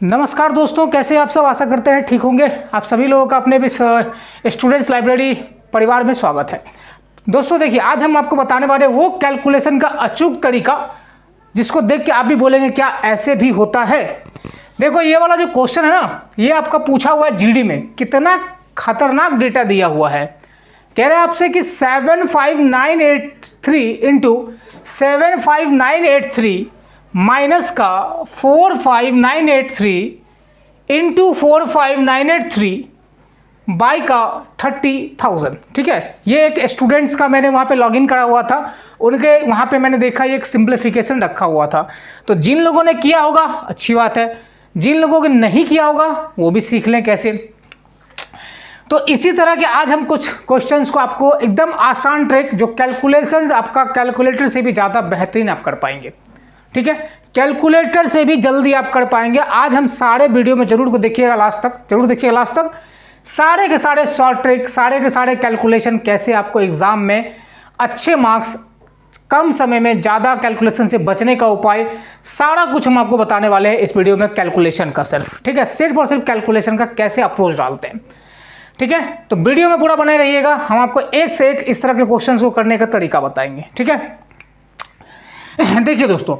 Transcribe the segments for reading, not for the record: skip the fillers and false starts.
नमस्कार दोस्तों, कैसे आप सब? आशा करते हैं ठीक होंगे। आप सभी लोगों का अपने भी स्टूडेंट्स लाइब्रेरी परिवार में स्वागत है। दोस्तों देखिए, आज हम आपको बताने वाले वो कैलकुलेशन का अचूक तरीका जिसको देख के आप भी बोलेंगे क्या ऐसे भी होता है। देखो, ये वाला जो क्वेश्चन है ना, ये आपका पूछा हुआ है जीडी में। कितना खतरनाक डेटा दिया हुआ है। कह रहे हैं आपसे कि 75983 इंटू 75983 माइनस का 45983 इंटू 45983 बाई का 30,000। ठीक है, ये एक स्टूडेंट्स का मैंने वहाँ पे लॉगिन करा हुआ था, उनके वहाँ पे मैंने देखा ये एक सिंप्लीफिकेशन रखा हुआ था। तो जिन लोगों ने किया होगा अच्छी बात है, जिन लोगों ने नहीं किया होगा वो भी सीख लें कैसे। तो इसी तरह के आज हम कुछ क्वेश्चंस को आपको एकदम आसान ट्रिक, जो कैलकुलेशंस आपका कैलकुलेटर से भी ज़्यादा बेहतरीन आप कर पाएंगे। ठीक है, कैलकुलेटर से भी जल्दी आप कर पाएंगे। आज हम सारे वीडियो में जरूर देखिएगा लास्ट तक, जरूर देखिएगा लास्ट तक। सारे के सारे शॉर्ट ट्रिक, सारे के सारे कैलकुलेशन, कैसे आपको एग्जाम में अच्छे मार्क्स, कम समय में ज़्यादा कैलकुलेशन से बचने का उपाय, सारा कुछ हम आपको बताने वाले हैं इस वीडियो में। कैलकुलेशन का सिर्फ, ठीक है, सिर्फ और सिर्फ कैलकुलेशन का कैसे अप्रोच डालते हैं। ठीक है, तो वीडियो में पूरा बने रहिएगा। हम आपको एक से एक इस तरह के क्वेश्चंस को करने का तरीका बताएंगे। ठीक है, देखिए दोस्तों,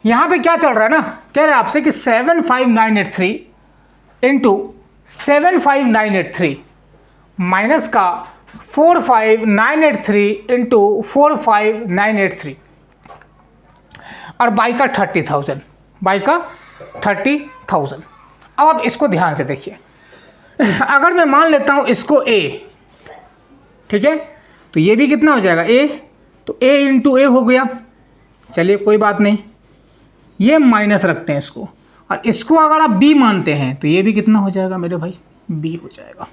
यहाँ पे क्या चल रहा है ना, कह रहे हैं आपसे कि 75983 इंटू 75983 माइनस का 45983 इंटू 45983 और बाई का 30,000, बाई का 30,000। अब आप इसको ध्यान से देखिए। अगर मैं मान लेता हूं इसको a, ठीक है, तो ये भी कितना हो जाएगा a, तो a इंटू ए हो गया। चलिए कोई बात नहीं, ये माइनस रखते हैं इसको, और इसको अगर आप b मानते हैं तो ये भी कितना हो जाएगा मेरे भाई, b हो जाएगा।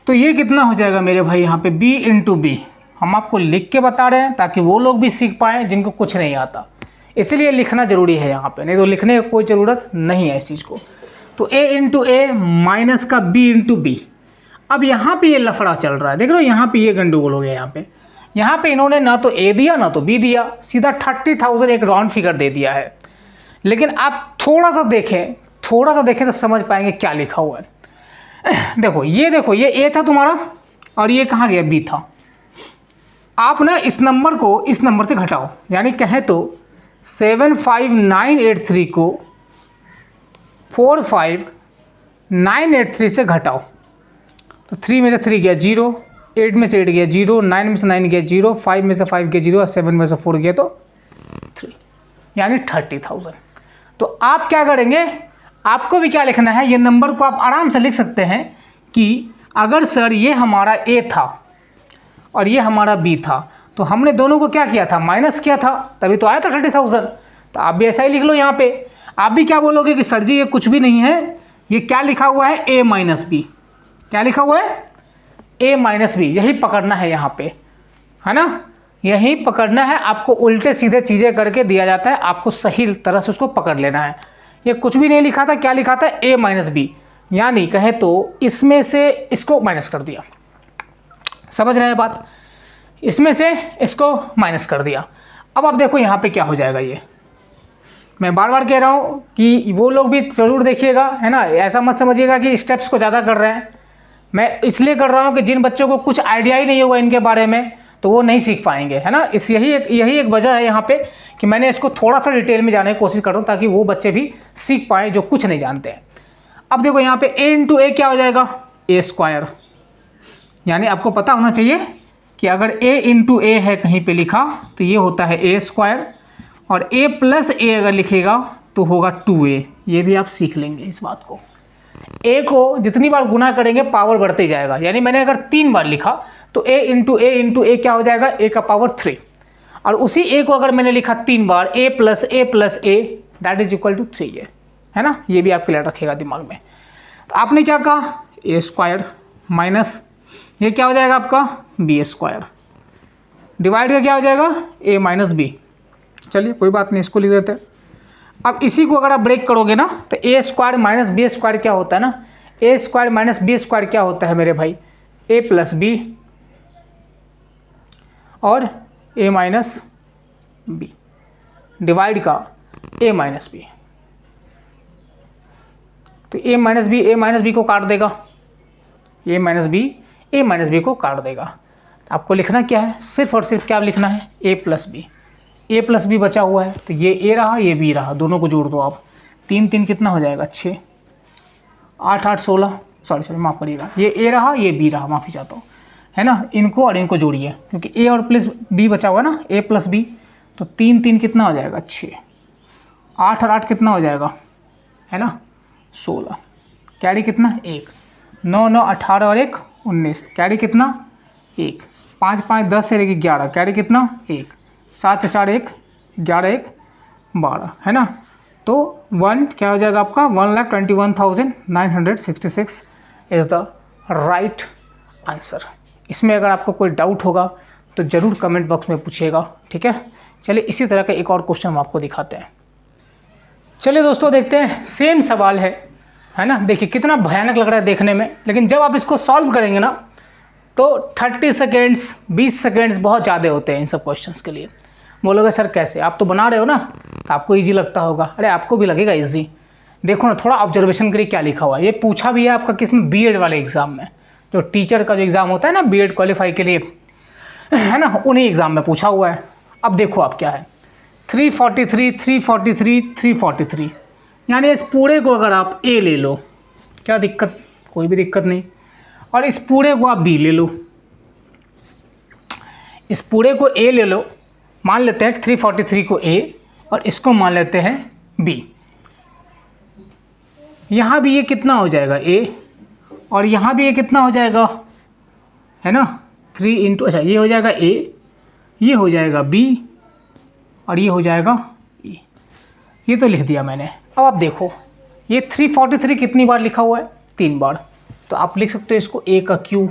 तो ये कितना हो जाएगा मेरे भाई, यहाँ पे b इंटू बी। हम आपको लिख के बता रहे हैं ताकि वो लोग भी सीख पाएँ जिनको कुछ नहीं आता, इसलिए लिखना जरूरी है यहाँ पे, नहीं तो लिखने की कोई ज़रूरत नहीं है इस चीज़ को। तो a इंटू ए माइनस का b इंटू बी। अब यहाँ पे ये लफड़ा चल रहा है, देख रहे हो, यहाँ पे ये गंडगोल हो गया। यहाँ पे इन्होंने ना तो a दिया ना तो b दिया, सीधा 30,000 एक राउंड फिगर दे दिया है। लेकिन आप थोड़ा सा देखें तो समझ पाएंगे क्या लिखा हुआ है। देखो ये a था तुम्हारा, और ये कहाँ गया, b था। आप ना इस नंबर को इस नंबर से घटाओ, यानी कहें तो 75983 को 45983 से घटाओ, तो 3 में से 3 गया 0, 8 में से 8 गया 0, 9 में से 9 गया 0, 5 में से 5 गया 0, और 7 में से 4 गया तो 3, यानी 30,000। तो आप क्या करेंगे, आपको भी क्या लिखना है, ये नंबर को आप आराम से लिख सकते हैं कि अगर सर ये हमारा a था और ये हमारा b था, तो हमने दोनों को क्या किया था, माइनस किया था, तभी तो आया था 30,000। तो आप भी ऐसा ही लिख लो। यहाँ पे आप भी क्या बोलोगे कि सर जी ये कुछ भी नहीं है, ये क्या लिखा हुआ है, a माइनस बी। क्या लिखा हुआ है, a माइनस बी। यही पकड़ना है यहाँ पे, है ना, यही पकड़ना है। आपको उल्टे सीधे चीज़ें करके दिया जाता है, आपको सही तरह से उसको पकड़ लेना है। ये कुछ भी नहीं लिखा था, क्या लिखा था, a माइनस बी, यानी कहे तो इसमें से इसको माइनस कर दिया। समझ रहे हैं बात, इसमें से इसको माइनस कर दिया। अब आप देखो यहाँ पे क्या हो जाएगा। ये मैं बार बार कह रहा हूँ कि वो लोग भी ज़रूर देखिएगा, है ना, ऐसा मत समझिएगा कि स्टेप्स को ज़्यादा कर रहे हैं। मैं इसलिए कर रहा हूँ कि जिन बच्चों को कुछ आइडिया ही नहीं होगा इनके बारे में, तो वो नहीं सीख पाएंगे, है ना। यही एक वजह है यहाँ पे कि मैंने इसको थोड़ा सा डिटेल में जाने की कोशिश कर रहा हूँ, ताकि वो बच्चे भी सीख पाएँ जो कुछ नहीं जानते हैं। अब देखो यहाँ पे a इंटू ए क्या हो जाएगा, a स्क्वायर। यानी आपको पता होना चाहिए कि अगर a इंटू ए है कहीं पे लिखा तो ये होता है a स्क्वायर, और a प्लस ए अगर लिखेगा तो होगा 2a। ये भी आप सीख लेंगे इस बात को। a को जितनी बार गुना करेंगे पावर बढ़ते जाएगा, यानी मैंने अगर 3 बार लिखा तो a इंटू ए क्या हो जाएगा, a का पावर 3। और उसी a को अगर मैंने लिखा 3 बार, a plus a that is equal to 3a, है ना। ये भी आप क्लियर रखिएगा दिमाग में। तो आपने क्या कहा, a स्क्वायर माइनस ये क्या हो जाएगा आपका, b स्क्वायर, डिवाइड का क्या हो जाएगा, a माइनस बी। चलिए कोई बात नहीं, इसको लिख देते हैं। अब इसी को अगर आप ब्रेक करोगे ना तो a square minus b square क्या होता है ना, a square minus b square क्या होता है मेरे भाई, a प्लस बी और a माइनस बी, डिवाइड का a माइनस बी। तो a माइनस बी को काट देगा, a माइनस बी को काट देगा। तो आपको लिखना क्या है, सिर्फ और सिर्फ क्या लिखना है, a प्लस बी बचा हुआ है, तो ये a रहा ये b रहा, दोनों को जोड़ दो आप, 3 3 कितना हो जाएगा 6, 8 8 16, सॉरी माफ़ करिएगा, ये a रहा ये b रहा, माफ़ी चाहता हूँ, है ना। इनको और इनको जोड़िए क्योंकि a और प्लस b बचा हुआ है ना, a प्लस बी, तो 3 3 कितना हो जाएगा 6, 8 और 8 कितना हो जाएगा, है ना 16, कैरी कितना 1, 9 9 18 और 1 19, कैरी कितना 1, 5 5 10 से लेकर 11, कैरी कितना 1, 7 4 1 11 1 12, है ना। तो 1 क्या हो जाएगा आपका, 1,21,966 इज़ द राइट आंसर। इसमें अगर आपको कोई डाउट होगा तो ज़रूर कमेंट बॉक्स में पूछिएगा, ठीक है। चलिए इसी तरह का एक और क्वेश्चन हम आपको दिखाते हैं। चलिए दोस्तों देखते हैं, सेम सवाल है ना। देखिए कितना भयानक लग रहा है देखने में, लेकिन जब आप इसको सॉल्व करेंगे ना तो 30 सेकेंड्स 20 सेकेंड्स बहुत ज़्यादा होते हैं इन सब क्वेश्चंस के लिए। बोलोगे सर कैसे, आप तो बना रहे हो ना, तो आपको ईजी लगता होगा। अरे आपको भी लगेगा ईजी, देखो ना थोड़ा ऑब्जर्वेशन के लिए क्या लिखा हुआ है। ये पूछा भी है आपका किसमें, बीएड वाले एग्ज़ाम में, जो टीचर का जो एग्ज़ाम होता है ना बीएड क्वालिफाई के लिए, है ना, उन्हीं एग्ज़ाम में पूछा हुआ है। अब देखो आप क्या है, 343 343 343, यानी इस पूरे को अगर आप ए ले लो, क्या दिक्कत, कोई भी दिक्कत नहीं, और इस पूरे को आप बी ले लो, इस पूरे को ए ले लो, मान लेते हैं 343 को ए और इसको मान लेते हैं बी। यहाँ भी ये कितना हो जाएगा ए, और यहाँ भी ये कितना हो जाएगा, है ना 3 इंटू, अच्छा ये हो जाएगा ए, ये हो जाएगा बी, और ये हो जाएगा ए। ये तो लिख दिया मैंने। अब आप देखो ये 343 कितनी बार लिखा हुआ है, 3 बार, तो आप लिख सकते हो इसको ए का क्यू।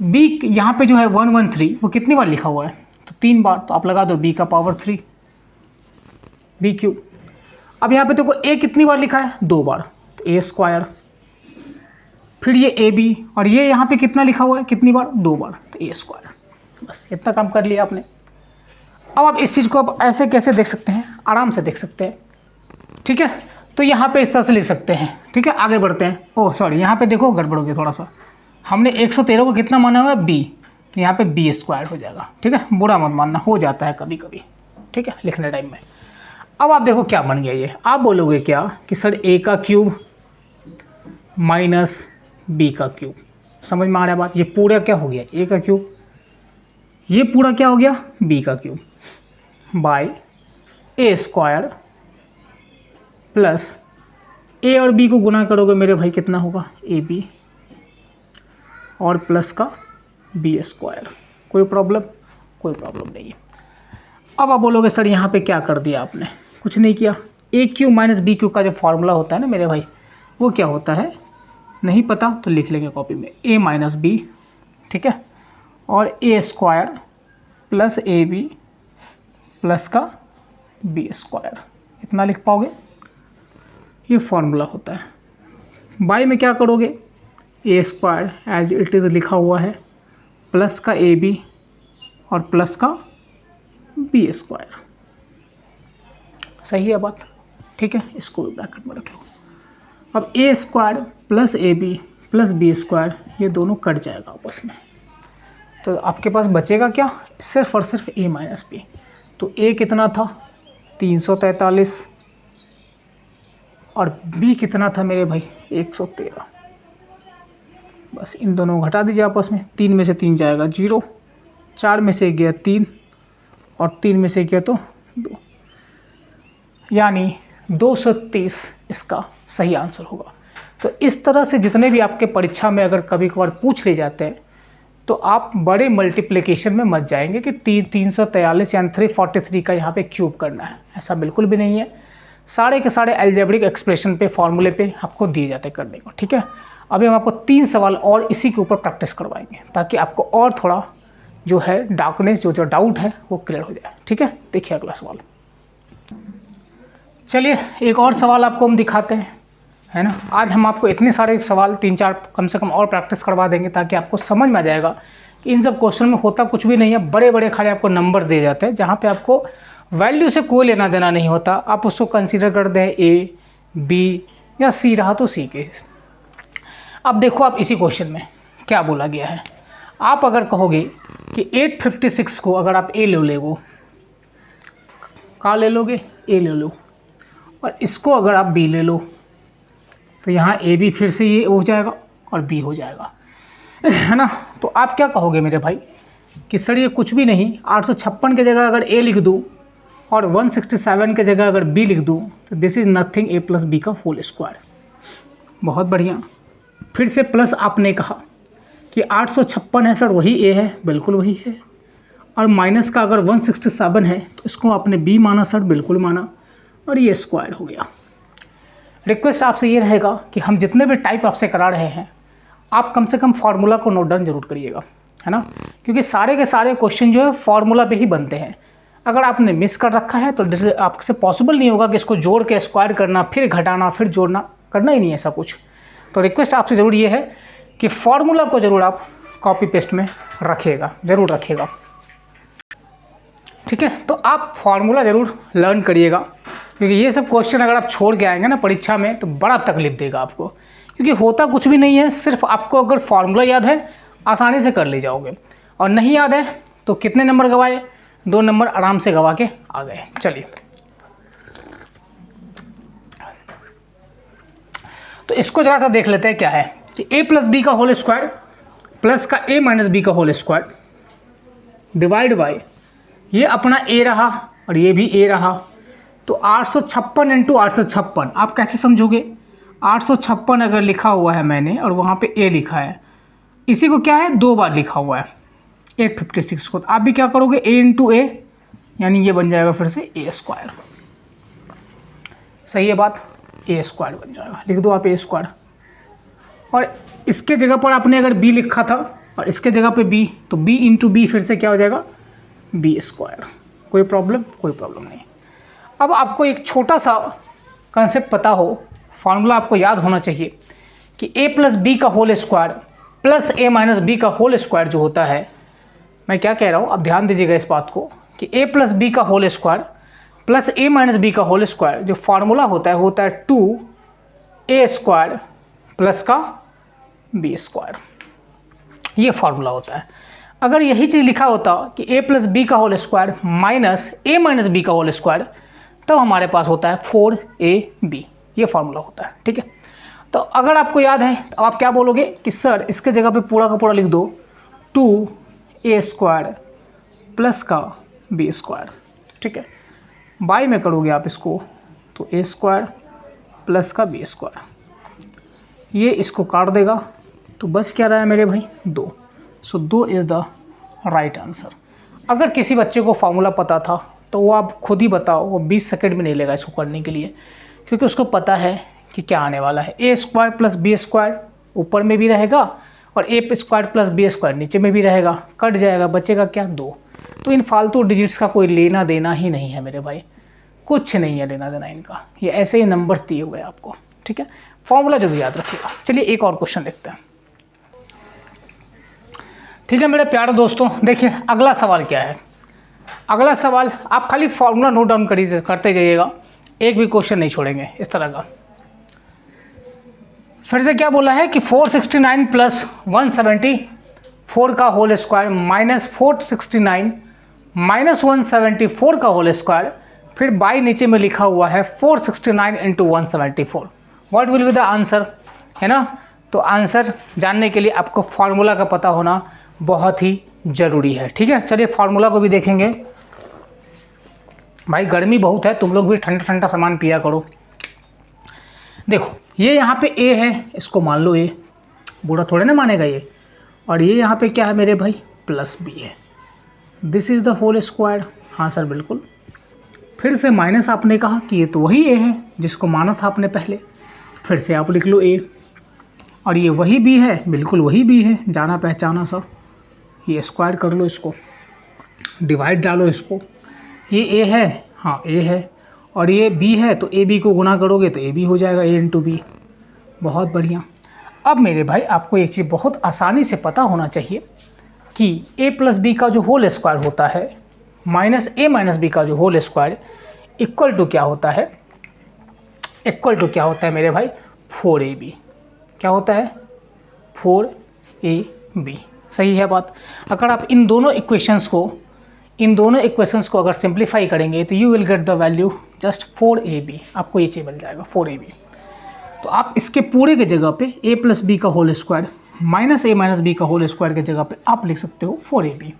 बी यहाँ पे जो है 113 वो कितनी बार लिखा हुआ है, तो 3 बार, तो आप लगा दो बी का पावर 3 बी क्यू। अब यहाँ पे देखो ए कितनी बार लिखा है, 2 बार, तो ए स्क्वायर। फिर ये ए बी, और ये यहाँ पे कितना लिखा हुआ है, कितनी बार, 2 बार, तो ए स्क्वायर। बस इतना काम कर लिया आपने। अब आप इस चीज़ को आप ऐसे कैसे देख सकते हैं, आराम से देख सकते हैं, ठीक है। तो यहाँ पे इस तरह से लिख सकते हैं, ठीक है। आगे बढ़ते हैं। ओह सॉरी, यहाँ पे देखो गड़बड़ हो गया थोड़ा सा, हमने 113 को कितना माना हुआ है, बी, तो यहाँ पे बी स्क्वायर हो जाएगा, ठीक है। बुरा मत मानना, हो जाता है कभी कभी, ठीक है, लिखने टाइम में। अब आप देखो क्या बन गया ये, आप बोलोगे क्या कि सर ए का क्यूब माइनस बी का क्यूब, समझ में आ रहा है बात। ये पूरा क्या हो गया, ए का क्यूब, ये पूरा क्या हो गया, बी का क्यूब, बाय ए स्क्वायर प्लस ए और बी को गुना करोगे मेरे भाई कितना होगा, ए बी, और प्लस का बी स्क्वायर। कोई प्रॉब्लम, कोई प्रॉब्लम नहीं है। अब आप बोलोगे सर यहाँ पे क्या कर दिया आपने, कुछ नहीं किया। ए क्यू माइनस बी क्यू का जो फॉर्मूला होता है ना मेरे भाई, वो क्या होता है, नहीं पता तो लिख लेंगे कॉपी में, ए माइनस बी, ठीक है, और A square plus A B plus का बी स्क्वायर, इतना लिख पाओगे। ये फॉर्मूला होता है। बाई में क्या करोगे, ए स्क्वायर एज इट इज़ लिखा हुआ है, प्लस का ए बी और प्लस का बी स्क्वायर। सही है बात, ठीक है, इसको भी ब्रैकेट में रख लो। अब A square plus A B plus B square, ये दोनों कट जाएगा आपस में, तो आपके पास बचेगा क्या, सिर्फ और सिर्फ ए माइनस बी। तो ए कितना था 343, और बी कितना था मेरे भाई 113। बस इन दोनों को घटा दीजिए आपस में, 3 में से 3 जाएगा 0, 4 में से गया 3, और 3 में से गया तो 2, यानी 230 इसका सही आंसर होगा। तो इस तरह से जितने भी आपके परीक्षा में अगर कभी कभार पूछ ले जाते हैं तो आप बड़े मल्टीप्लिकेशन में मत जाएंगे कि 343 यानी 343 का यहाँ पे क्यूब करना है, ऐसा बिल्कुल भी नहीं है। सारे के सारे अलजेब्रिक एक्सप्रेशन पे, फॉर्मूले पे आपको दिए जाते हैं करने को, ठीक है। अभी हम आपको 3 सवाल और इसी के ऊपर प्रैक्टिस करवाएंगे ताकि आपको और थोड़ा जो है डार्कनेस, जो डाउट है वो क्लियर हो जाए, ठीक है। देखिए अगला सवाल। चलिए एक और सवाल आपको हम दिखाते हैं, है ना। आज हम आपको इतने सारे सवाल 3-4 कम से कम और प्रैक्टिस करवा देंगे ताकि आपको समझ में आ जाएगा कि इन सब क्वेश्चन में होता कुछ भी नहीं है। बड़े बड़े खाली आपको नंबर दे जाते हैं जहाँ पे आपको वैल्यू से कोई लेना देना नहीं होता। आप उसको कंसीडर कर दें ए बी या सी रहा तो सी के। अब देखो आप इसी क्वेश्चन में क्या बोला गया है। आप अगर कहोगे कि 856 को अगर आप ए ले लोगे, का ले लोगे, ए ले लो, और इसको अगर आप बी ले लो तो यहाँ ए भी फिर से ये हो जाएगा और बी हो जाएगा, है ना। तो आप क्या कहोगे मेरे भाई कि सर ये कुछ भी नहीं, 856 की जगह अगर ए लिख दूँ और 167 की जगह अगर बी लिख दूँ तो this is nothing a plus b का होल स्क्वायर। बहुत बढ़िया। फिर से प्लस आपने कहा कि 856 है सर, वही ए है, बिल्कुल वही है, और माइनस का अगर 167 है तो इसको आपने बी माना सर, बिल्कुल माना, और ये स्क्वायर हो गया। रिक्वेस्ट आपसे ये रहेगा कि हम जितने भी टाइप आपसे करा रहे हैं आप कम से कम फार्मूला को नोट डाउन जरूर करिएगा, है ना, क्योंकि सारे के सारे क्वेश्चन जो है फार्मूला पे ही बनते हैं। अगर आपने मिस कर रखा है तो आपसे पॉसिबल नहीं होगा कि इसको जोड़ के स्क्वायर करना, फिर घटाना, फिर जोड़ना, करना ही नहीं है ऐसा कुछ। तो रिक्वेस्ट आपसे ज़रूर ये है कि फार्मूला को ज़रूर आप कॉपी पेस्ट में रखिएगा, ज़रूर रखिएगा, ठीक है। तो आप फार्मूला ज़रूर लर्न करिएगा, क्योंकि ये सब क्वेश्चन अगर आप छोड़ के आएंगे ना परीक्षा में तो बड़ा तकलीफ देगा आपको, क्योंकि होता कुछ भी नहीं है, सिर्फ आपको अगर फार्मूला याद है आसानी से कर ले जाओगे, और नहीं याद है तो कितने नंबर गवाए, 2 नंबर आराम से गवा के आ गए। चलिए, तो इसको जरा सा देख लेते हैं क्या है कि a प्लस बी का होल स्क्वायर प्लस का a माइनस बी का होल स्क्वायर डिवाइड बाई ये अपना a रहा और ये भी a रहा, तो 856 इंटू 856 आप कैसे समझोगे। 856 अगर लिखा हुआ है मैंने और वहाँ पे a लिखा है, इसी को क्या है 2 बार लिखा हुआ है 856 को, तो आप भी क्या करोगे a इंटू ए, यानी ये बन जाएगा फिर से a स्क्वायर। सही है बात, ए स्क्वायर बन जाएगा, लिख दो आप ए स्क्वायर। और इसके जगह पर आपने अगर बी लिखा था और इसके जगह पे बी, तो बी इंटू बी फिर से क्या हो जाएगा बी स्क्वायर। कोई प्रॉब्लम नहीं। अब आपको एक छोटा सा कंसेप्ट पता हो, फार्मूला आपको याद होना चाहिए कि ए प्लस बी का होल स्क्वायर प्लस ए माइनस बी का होल स्क्वायर जो होता है, मैं क्या कह रहा हूँ, अब ध्यान दीजिएगा इस बात को कि ए प्लस बी का होल स्क्वायर प्लस ए माइनस बी का होल स्क्वायर जो फार्मूला होता है 2a स्क्वायर प्लस का बी स्क्वायर, ये फार्मूला होता है। अगर यही चीज़ लिखा होता कि a प्लस बी का होल स्क्वायर माइनस ए माइनस बी का होल स्क्वायर, तो हमारे पास होता है 4ab, ये फार्मूला होता है, ठीक है। तो अगर आपको याद है तो आप क्या बोलोगे कि सर इसके जगह पे पूरा का पूरा लिख दो 2a स्क्वायर प्लस का बी स्क्वायर, ठीक है। बाई में करोगे आप इसको तो ए स्क्वायर प्लस का बी स्क्वायर, ये इसको काट देगा तो बस क्या रहा है मेरे भाई 2। सो 2 इज़ द राइट आंसर। अगर किसी बच्चे को फार्मूला पता था तो वो आप खुद ही बताओ, वो 20 सेकंड में नहीं लेगा इसको करने के लिए, क्योंकि उसको पता है कि क्या आने वाला है। ए स्क्वायर प्लस बी स्क्वायर ऊपर में भी रहेगा और A square plus B square नीचे में भी रहेगा, कट जाएगा, बचेगा क्या 2। तो इन फालतू डिजिट्स का कोई लेना देना ही नहीं है मेरे भाई, कुछ नहीं है लेना देना इनका, ये ऐसे ही नंबर दिए हुए हैं आपको, ठीक है। फॉर्मूला जरूर याद रखिएगा। चलिए एक और क्वेश्चन देखते हैं, ठीक है मेरे प्यारे दोस्तों। देखिए अगला सवाल क्या है। अगला सवाल आप खाली फॉर्मूला नोट डाउन करते जाइएगा, एक भी क्वेश्चन नहीं छोड़ेंगे इस तरह का। फिर से क्या बोला है कि 469 प्लस 174 का होल स्क्वायर माइनस 469 माइनस 174 का होल स्क्वायर, फिर बाई नीचे में लिखा हुआ है 469 into 174, what will be the answer, है ना। तो आंसर जानने के लिए आपको फार्मूला का पता होना बहुत ही ज़रूरी है, ठीक है। चलिए फार्मूला को भी देखेंगे। भाई गर्मी बहुत है, तुम लोग भी ठंडा ठंडा सामान पिया करो। देखो ये यहाँ पे ए है, इसको मान लो ए, बुरा थोड़े ना मानेगा ये, और ये यहाँ पे क्या है मेरे भाई प्लस बी है, this is the whole square. हाँ सर बिल्कुल। फिर से माइनस आपने कहा कि ये तो वही ए है जिसको माना था आपने पहले, फिर से आप लिख लो ए, और ये वही बी है, बिल्कुल वही बी है, जाना पहचाना सा। ये स्क्वायर कर लो, इसको डिवाइड डालो, इसको ये ए है, हाँ ए है, और ये बी है तो ए बी को गुना करोगे तो ए बी हो जाएगा, ए इंटू बी। बहुत बढ़िया। अब मेरे भाई आपको एक चीज़ बहुत आसानी से पता होना चाहिए कि ए प्लस बी का जो होल स्क्वायर होता है माइनस ए माइनस बी का जो होल स्क्वायर इक्वल टू क्या होता है, इक्वल टू क्या होता है मेरे भाई 4ab। क्या होता है? 4ab। सही है बात। अगर आप इन दोनों इक्वेशंस को अगर सिंप्लीफाई करेंगे तो you will get the value just 4ab। आपको ये चीज़ मिल जाएगा 4ab। तो आप इसके पूरे के जगह पे a प्लस बी का whole square minus a minus b का होल स्क्वायर के जगह पे आप लिख सकते हो 4ab।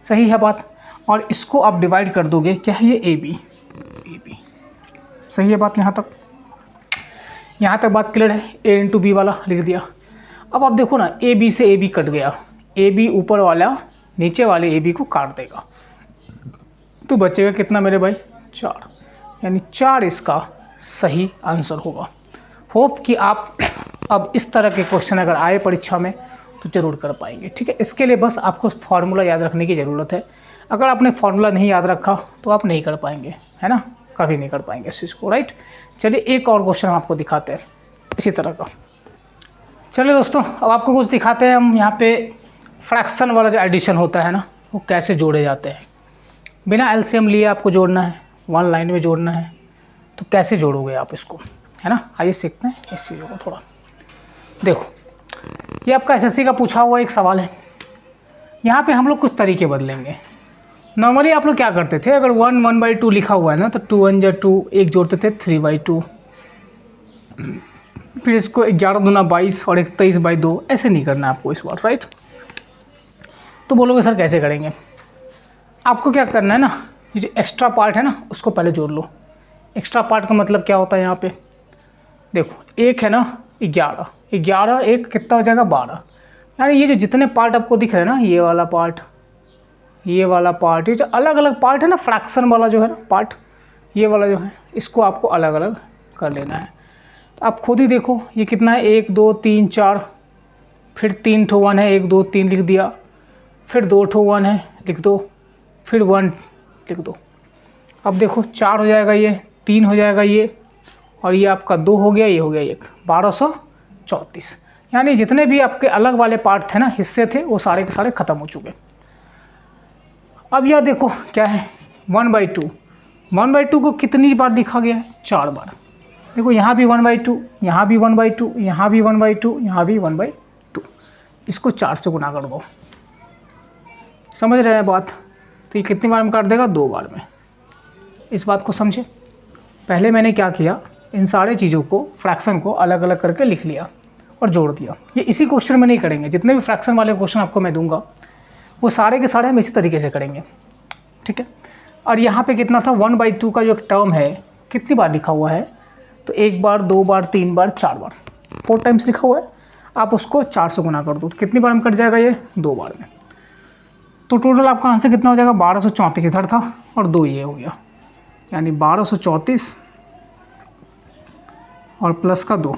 सही है बात। और इसको आप डिवाइड कर दोगे, क्या है ये ab। सही है बात। यहाँ तक बात क्लियर है। a इंटू बी वाला लिख दिया। अब आप देखो ना, ए बी से ए बी कट गया, ए बी ऊपर वाला नीचे वाले ए बी को काट देगा, तो बचेगा कितना मेरे भाई? 4। यानी 4 इसका सही आंसर होगा। होप कि आप अब इस तरह के क्वेश्चन अगर आए परीक्षा में तो ज़रूर कर पाएंगे। ठीक है, इसके लिए बस आपको फार्मूला याद रखने की ज़रूरत है। अगर आपने फार्मूला नहीं याद रखा तो आप नहीं कर पाएंगे, है ना, कभी नहीं कर पाएंगे इस चीज़ को। राइट, चलिए एक और क्वेश्चन हम आपको दिखाते हैं इसी तरह का। चलिए दोस्तों, अब आपको कुछ दिखाते हैं हम। यहाँ पे फ्रैक्शन वाला जो एडिशन होता है ना, वो कैसे जोड़े जाते हैं। बिना एलसीएम लिए आपको जोड़ना है, 1 लाइन में जोड़ना है, तो कैसे जोड़ोगे आप इसको, है ना। आइए सीखते हैं इस चीज़ों को थोड़ा। देखो, ये आपका एसएससी का पूछा हुआ एक सवाल है। यहाँ पे हम लोग कुछ तरीके बदलेंगे। नॉर्मली आप लोग क्या करते थे, अगर 1/2 लिखा हुआ है ना, तो 2 1 जा 2, एक जोड़ते थे 3/2, फिर इसको 11 दूना 22 और 23/2। ऐसे नहीं करना आपको इस बार। राइट, तो बोलोगे सर कैसे करेंगे। आपको क्या करना है ना, ये जो एक्स्ट्रा पार्ट है ना, उसको पहले जोड़ लो। एक्स्ट्रा पार्ट का मतलब क्या होता है, यहाँ पे देखो, एक है ना 11, 11 एक कितना हो जाएगा 12। यानी ये जो जितने पार्ट आपको दिख रहे हैं ना, ये वाला पार्ट, ये वाला पार्ट, ये जो अलग अलग पार्ट है ना, फ्रैक्शन वाला जो है ना पार्ट, ये वाला जो है, इसको आपको अलग अलग कर लेना है। तो आप खुद ही देखो ये कितना है, 1 2 3 4, फिर 3 ठो 1 है, 1 2 3 लिख दिया, फिर 2 ठो 1 है लिख दो, फिर 1 लिख दो। अब देखो 4 हो जाएगा, ये 3 हो जाएगा, ये और ये आपका 2 हो गया, ये हो गया 1, 1234। यानी जितने भी आपके अलग वाले पार्ट थे ना, हिस्से थे, वो सारे के सारे ख़त्म हो चुके। अब यह देखो क्या है, 1/2। 1/2 को कितनी बार लिखा गया है? 4 बार। देखो यहाँ भी 1/2, यहाँ भी 1/2, यहाँ भी 1/2, यहाँ भी 1/2। इसको 4 से गुना कर दो। समझ रहे हैं बात। तो ये कितनी बार में काट देगा? 2 बार में। इस बात को समझे। पहले मैंने क्या किया, इन सारे चीज़ों को, फ्रैक्शन को अलग अलग करके लिख लिया और जोड़ दिया। ये इसी क्वेश्चन में नहीं करेंगे, जितने भी फ्रैक्शन वाले क्वेश्चन आपको मैं दूंगा वो सारे के सारे हम इसी तरीके से करेंगे। ठीक है। और यहाँ पे कितना था, 1/2 का जो टर्म है कितनी बार लिखा हुआ है, तो 1 बार, 2 बार, 3 बार, 4 बार, 4 टाइम्स लिखा हुआ है। आप उसको 4 से गुना कर दो, तो कितनी बार में कट जाएगा? ये 2 बार में। तो टोटल आपका आंसर कितना हो जाएगा? 1234 इधर था और 2 ये हो गया, यानी 1234 और प्लस का 2,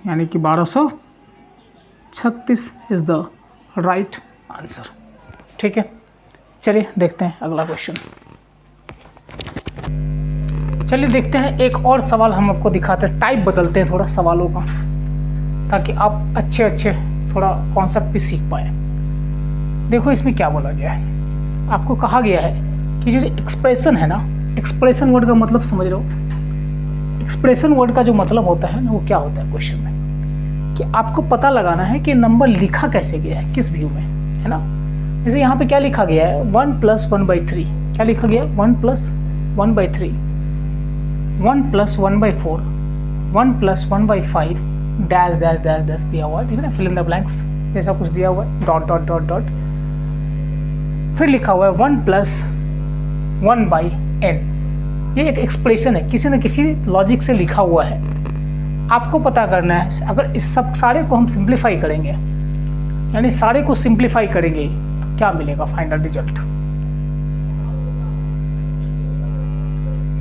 यानी कि 1236 इज़ द राइट आंसर। ठीक है, चलिए देखते हैं अगला क्वेश्चन। चलिए देखते हैं एक और सवाल हम आपको दिखाते हैं। टाइप बदलते हैं थोड़ा सवालों का, ताकि आप अच्छे थोड़ा कॉन्सेप्ट भी सीख पाए। देखो इसमें क्या बोला गया है, आपको कहा गया है कि जो एक्सप्रेशन है ना, एक्सप्रेशन वर्ड का मतलब समझ रहे हो। एक्सप्रेशन वर्ड का जो मतलब होता है ना, वो क्या होता है क्वेश्चन में, कि आपको पता लगाना है कि नंबर लिखा कैसे गया है, किस व्यू में, है ना। जैसे यहाँ पे क्या लिखा गया है, 1 + 1/3। क्या लिखा गया? 1 + 1/3, 1 + 1/4, 1 + 1/5, डैश डैश डैश डैश दिया हुआ है, ठीक है ना, फिल इन द ब्लैंक्स जैसा कुछ दिया हुआ है, डॉट डॉट डॉट डॉट, फिर लिखा हुआ है 1 + 1/n। ये एक एक्सप्रेशन है, किसी न किसी लॉजिक से लिखा हुआ है। आपको पता करना है, अगर इस सब सारे को हम सिंप्लीफाई करेंगे, यानी सारे को सिंप्लीफाई करेंगे, तो क्या मिलेगा फाइनल रिजल्ट।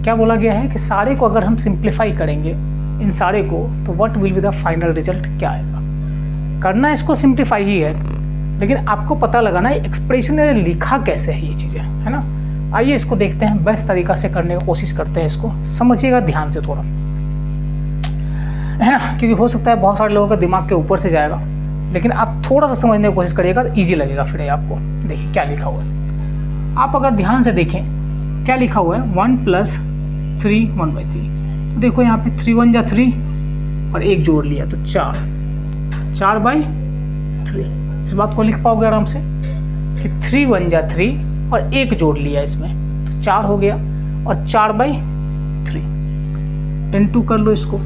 क्या बोला गया है कि सारे को अगर हम सिंप्लीफाई करेंगे, इन सारे को, तो what will be the final result, क्या आएगा। करना इसको सिंप्लीफाई ही है, लेकिन आपको पता लगाना है एक्सप्रेशन में लिखा कैसे है ये चीज़ें, है ना। आइए इसको देखते हैं, बेस्ट तरीका से करने की कोशिश करते हैं। इसको समझिएगा ध्यान से थोड़ा, है ना, क्योंकि हो सकता है बहुत सारे लोगों का दिमाग के ऊपर से जाएगा, लेकिन आप थोड़ा सा समझने की कोशिश करिएगा तो ईजी लगेगा फिर आपको। देखिए क्या लिखा हुआ है, आप अगर ध्यान से देखें क्या लिखा हुआ है, 1 + 3 1/3। तो देखो यहाँ पे 3 1 जा 3, और 1 जोड़ लिया तो 4/3। इस बात को लिख पाओगे आराम से कि 3 1 जा 3 और 1 जोड़ लिया इसमें तो 4 हो गया और 4/3 इनटू कर लो इसको।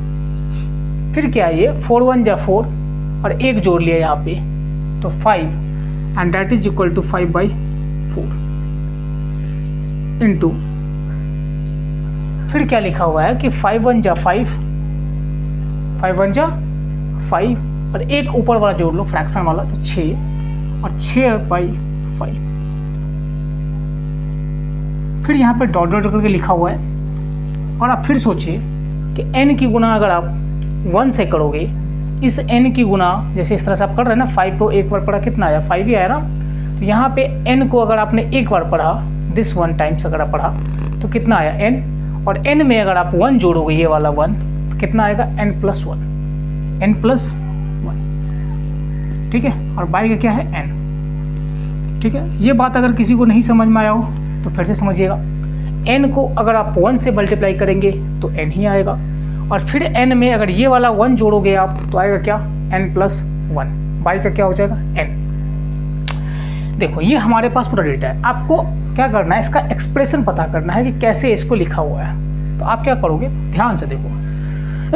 फिर क्या है ये 4 1 जा 4 और 1 जोड़ लिया यहाँ पे तो 5 and that is equal to 5/4 into फिर क्या लिखा हुआ है कि 5 1 जा 5 5 1 जा 5 और 1 ऊपर वाला जोड़ लो फ्रैक्शन वाला तो 6 और 6/5। फिर यहाँ पे डॉट डॉट करके लिखा हुआ है और आप फिर सोचिए कि n की गुना अगर आप 1 से करोगे, इस n की गुना जैसे इस तरह से आप कर रहे हैं ना, 5 को एक बार पढ़ा कितना आया 5 ही आया ना, तो यहाँ पे n को अगर आपने एक बार पढ़ा दिस 1 टाइम्स अगर आप पढ़ा तो कितना आया n, और n में अगर आप 1 जोड़ोगे ये वाला 1 तो कितना आएगा n+1 ठीक है, और बाई का क्या है n। ठीक है, ये बात अगर किसी को नहीं समझ में आया हो तो फिर से समझिएगा, n को अगर आप 1 से मल्टीप्लाई करेंगे तो n ही आएगा, और फिर n में अगर ये वाला 1 जोड़ोगे आप तो आएगा क्या n+1, बाई का क्या हो जाएगा n। देखो ये हमारे पास पूरा डेटा है, आपको क्या करना है इसका एक्सप्रेशन पता करना है कि कैसे इसको लिखा हुआ है। तो आप क्या करोगे, ध्यान से देखो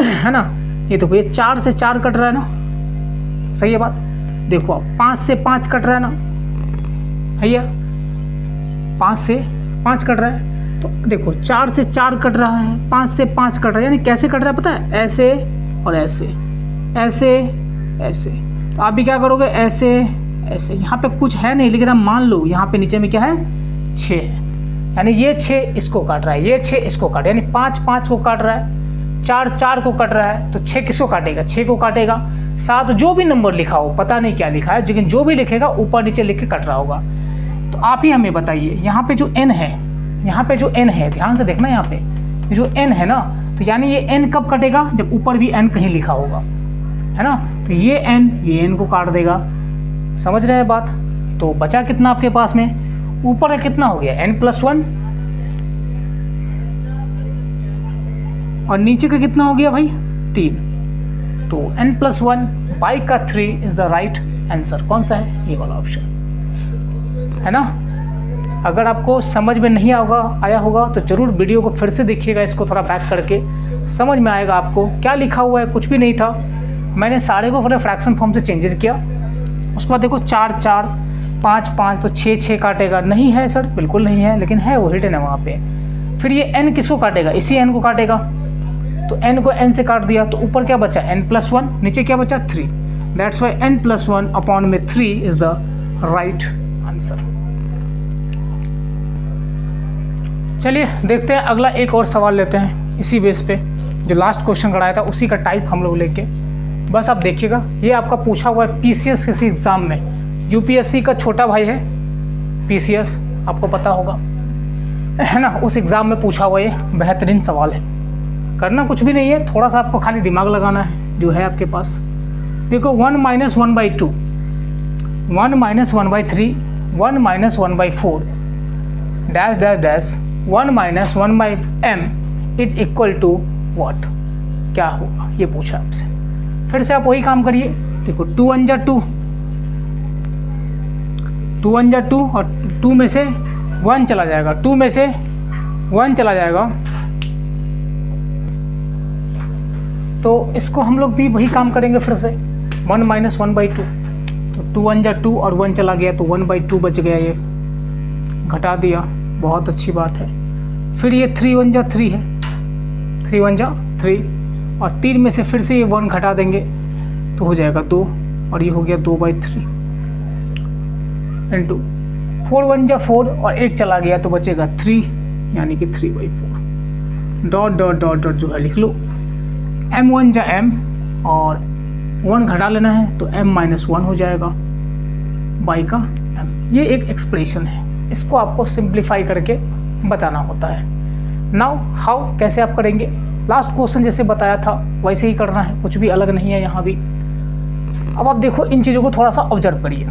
है ना, ये देखो ये 4 से 4 कट रहा है ना, सही है बात। देखो अब 5 से 5 कट रहा है ना भैया, 5 से 5 कट रहा है, तो देखो 4 से 4 कट रहा है, 5 से 5 कट रहा है, यानी कैसे कट रहा है पता है, ऐसे और ऐसे ऐसे ऐसे। तो आप भी क्या करोगे ऐसे ऐसे, यहाँ पे कुछ है नहीं लेकिन आप मान लो यहाँ पे नीचे में क्या है 6 है, यानी ये 6 इसको काट रहा है, ये 6 इसको काट, यानी 5 5 को काट रहा है, 4 4 को काट रहा है, तो 6 किसको काटेगा 6 को काटेगा। 7 जो भी नंबर लिखा हो, पता नहीं क्या लिखा है, लेकिन जो भी लिखेगा ऊपर नीचे लिख के कट रहा होगा। तो आप ही हमें बताइए यहाँ पे जो n है, यहाँ पे जो n है ध्यान से देखना, यहाँ पे जो n है ना, तो यानी ये n कब कटेगा जब ऊपर भी n कहीं लिखा होगा, है ना, तो ये n को काट देगा। समझ रहे हैं बात। तो बचा कितना आपके पास में, ऊपर का कितना हो गया n+1 और नीचे का कितना हो गया भाई 3, तो n+1 बाई का 3 इज द राइट आंसर। कौन सा है, ये वाला ऑप्शन है ना। अगर आपको समझ में नहीं आया होगा तो जरूर वीडियो को फिर से देखिएगा, इसको थोड़ा बैक करके समझ में आएगा आपको क्या लिखा हुआ है। कुछ भी नहीं था, मैंने सारे को फिर फ्रैक्शन फॉर्म से चेंजेस किया। उसके बाद देखो 4 4 5 5 तो 6 6 काटेगा, नहीं है सर बिल्कुल नहीं है, लेकिन है वो हिडन है वहाँ पे। फिर ये n किसको काटेगा, इसी n को काटेगा, तो n को n से काट दिया तो ऊपर क्या बचा n+1, नीचे क्या बचा 3, दैट्स वाई n+1 अपॉन में 3 इज द राइट आंसर। चलिए देखते हैं अगला एक और सवाल लेते हैं इसी बेस पे, जो लास्ट क्वेश्चन कराया था उसी का टाइप हम लोग लेके। बस आप देखिएगा, ये आपका पूछा हुआ है पीसीएस किसी एग्ज़ाम में, यूपीएससी का छोटा भाई है पीसीएस, आपको पता होगा है ना, उस एग्ज़ाम में पूछा हुआ ये बेहतरीन सवाल है। करना कुछ भी नहीं है, थोड़ा सा आपको खाली दिमाग लगाना है जो है आपके पास। देखो 1 - 1/2 1 - 1/3 1 - 1/4 dash dash dash 1 - 1/m is equal to what, क्या होगा ये पूछा आपसे। फिर से आप वही काम करिए, देखो 2 1 जा 2 2 1 जा 2 और 2 में से 1 चला जाएगा, 2 में से 1 चला जाएगा, तो इसको हम लोग भी वही काम करेंगे फिर से 1 - 1/2, तो 2 1 जा 2 और 1 चला गया तो 1/2 बच गया, ये घटा दिया, बहुत अच्छी बात है। फिर ये 3 1 जा 3 है, 3 1 जा 3 और 3 में से फिर से ये 1 घटा देंगे तो हो जाएगा 2 और ये हो गया 2/3 इंटू 4 1 जा 4 और 1 चला गया तो बचेगा 3 यानी कि 3/4 डॉट डॉट डॉट डॉट जो है लिख लो, m1 जा m और 1 घटा लेना है तो m - 1 हो जाएगा बाई का m। ये एक एक्सप्रेशन है, इसको आपको सिंप्लीफाई करके बताना होता है। नाउ हाउ, कैसे आप करेंगे, लास्ट क्वेश्चन जैसे बताया था वैसे ही करना है, कुछ भी अलग नहीं है यहाँ भी। अब आप देखो इन चीज़ों को थोड़ा सा ऑब्जर्व करिए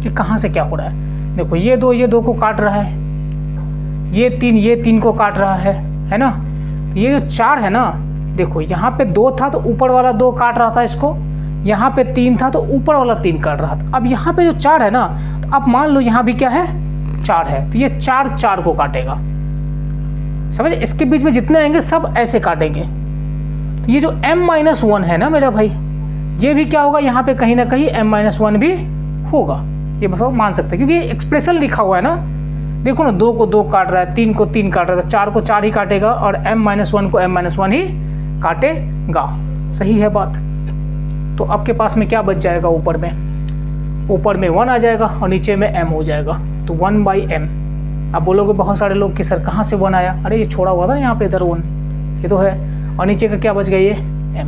कि कहाँ से क्या हो रहा है। देखो ये 2 को काट रहा है, ये 3 को काट रहा है ना, तो ये जो 4 है ना देखो यहाँ पे 2 था तो ऊपर वाला 2 काट रहा था इसको, यहाँ पे 3 था तो ऊपर वाला 3 काट रहा था। अब यहाँ पे जो 4 है ना, तो आप मान लो यहाँ भी क्या है 4 है, तो ये 4 4 को काटेगा, समझ। इसके बीच में जितने आएंगे सब ऐसे काटेंगे। तो ये जो m-1 है ना मेरा भाई, ये भी क्या होगा यहाँ पे कहीं ना कहीं m-1 भी होगा, ये मतलब मान सकते हैं, क्योंकि एक्सप्रेशन लिखा हुआ है ना। देखो ना, 2 को 2 काट रहा है, 3 को 3 काट रहा है, तो 4 को 4 ही काटेगा और m-1 को m-1 ही काटेगा। सही है बात। तो आपके पास में क्या बच जाएगा, ऊपर में 1 आ जाएगा और नीचे में m हो जाएगा, तो 1/m। आप बोलोगे बहुत सारे लोग कि सर कहाँ से 1 आया, अरे ये छोड़ा हुआ था यहाँ पे इधर 1, ये तो है, और नीचे का क्या बच गया, ये m,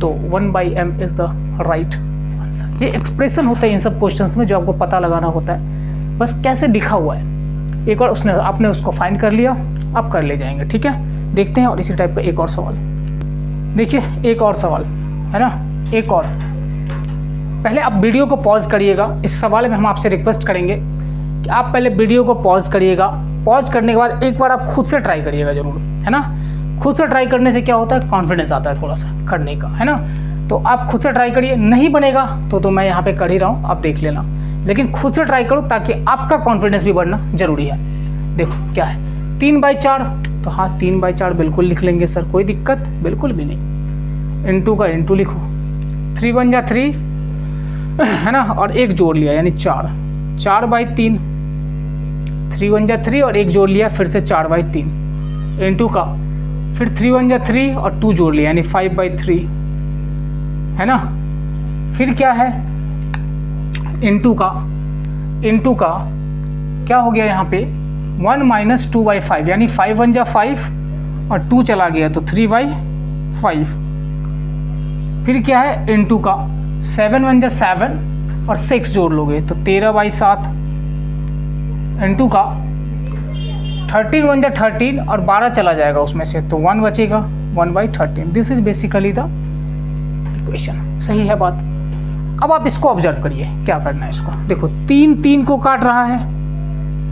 तो 1/m is the right answer. ये एक्सप्रेशन होता है इन सब क्वेश्चंस में जो आपको पता लगाना होता है, बस कैसे लिखा हुआ है। एक बार आपने उसको फाइंड कर लिया, आप कर ले जाएंगे, ठीक है। देखते हैं और इसी टाइप का एक और सवाल। देखिए एक और सवाल है ना, एक और। पहले आप वीडियो को पॉज करिएगा। इस सवाल में हम आपसे रिक्वेस्ट करेंगे कि आप पहले वीडियो को पॉज करिएगा। पॉज करने के बाद एक बार आप खुद से ट्राई करिएगा जरूर, है ना। खुद से ट्राई करने से क्या होता है, कॉन्फिडेंस आता है थोड़ा सा करने का, है ना। तो आप खुद से ट्राई करिए, नहीं बनेगा तो मैं यहाँ पे कर ही रहा हूँ, आप देख लेना, लेकिन खुद से ट्राई करो ताकि आपका कॉन्फिडेंस भी बढ़ना जरूरी है। देखो क्या है, 3/4, तो हाँ 3/4 बिल्कुल लिख लेंगे सर, कोई दिक्कत बिल्कुल भी नहीं। इंटू का इंटू लिखो, 3 1 जा 3 है ना, और एक जोड़ लिया यानी 4, 4/3, 3 1 जा 3 और एक जोड़ लिया फिर से 4/3, इंटू का फिर 3 1 जा 3 और 2 जोड़ लिया यानी 5/3, है ना। फिर क्या है, इंटू का क्या हो गया यहाँ पे 1 - 2/5 यानी 5 1 जा 5 और 2 चला गया तो 3/5। फिर क्या है, इंटू का 7 1 जा 7 और 6 जोड़ लोगे तो 13/7, इंटू का 13 1 जा 13 और 12 चला जाएगा उसमें से तो 1 बचेगा, 1/13। This is basically the equation. सही है बात। अब आप इसको ऑब्जर्व करिए, क्या करना है इसको। देखो 3 3 को काट रहा है,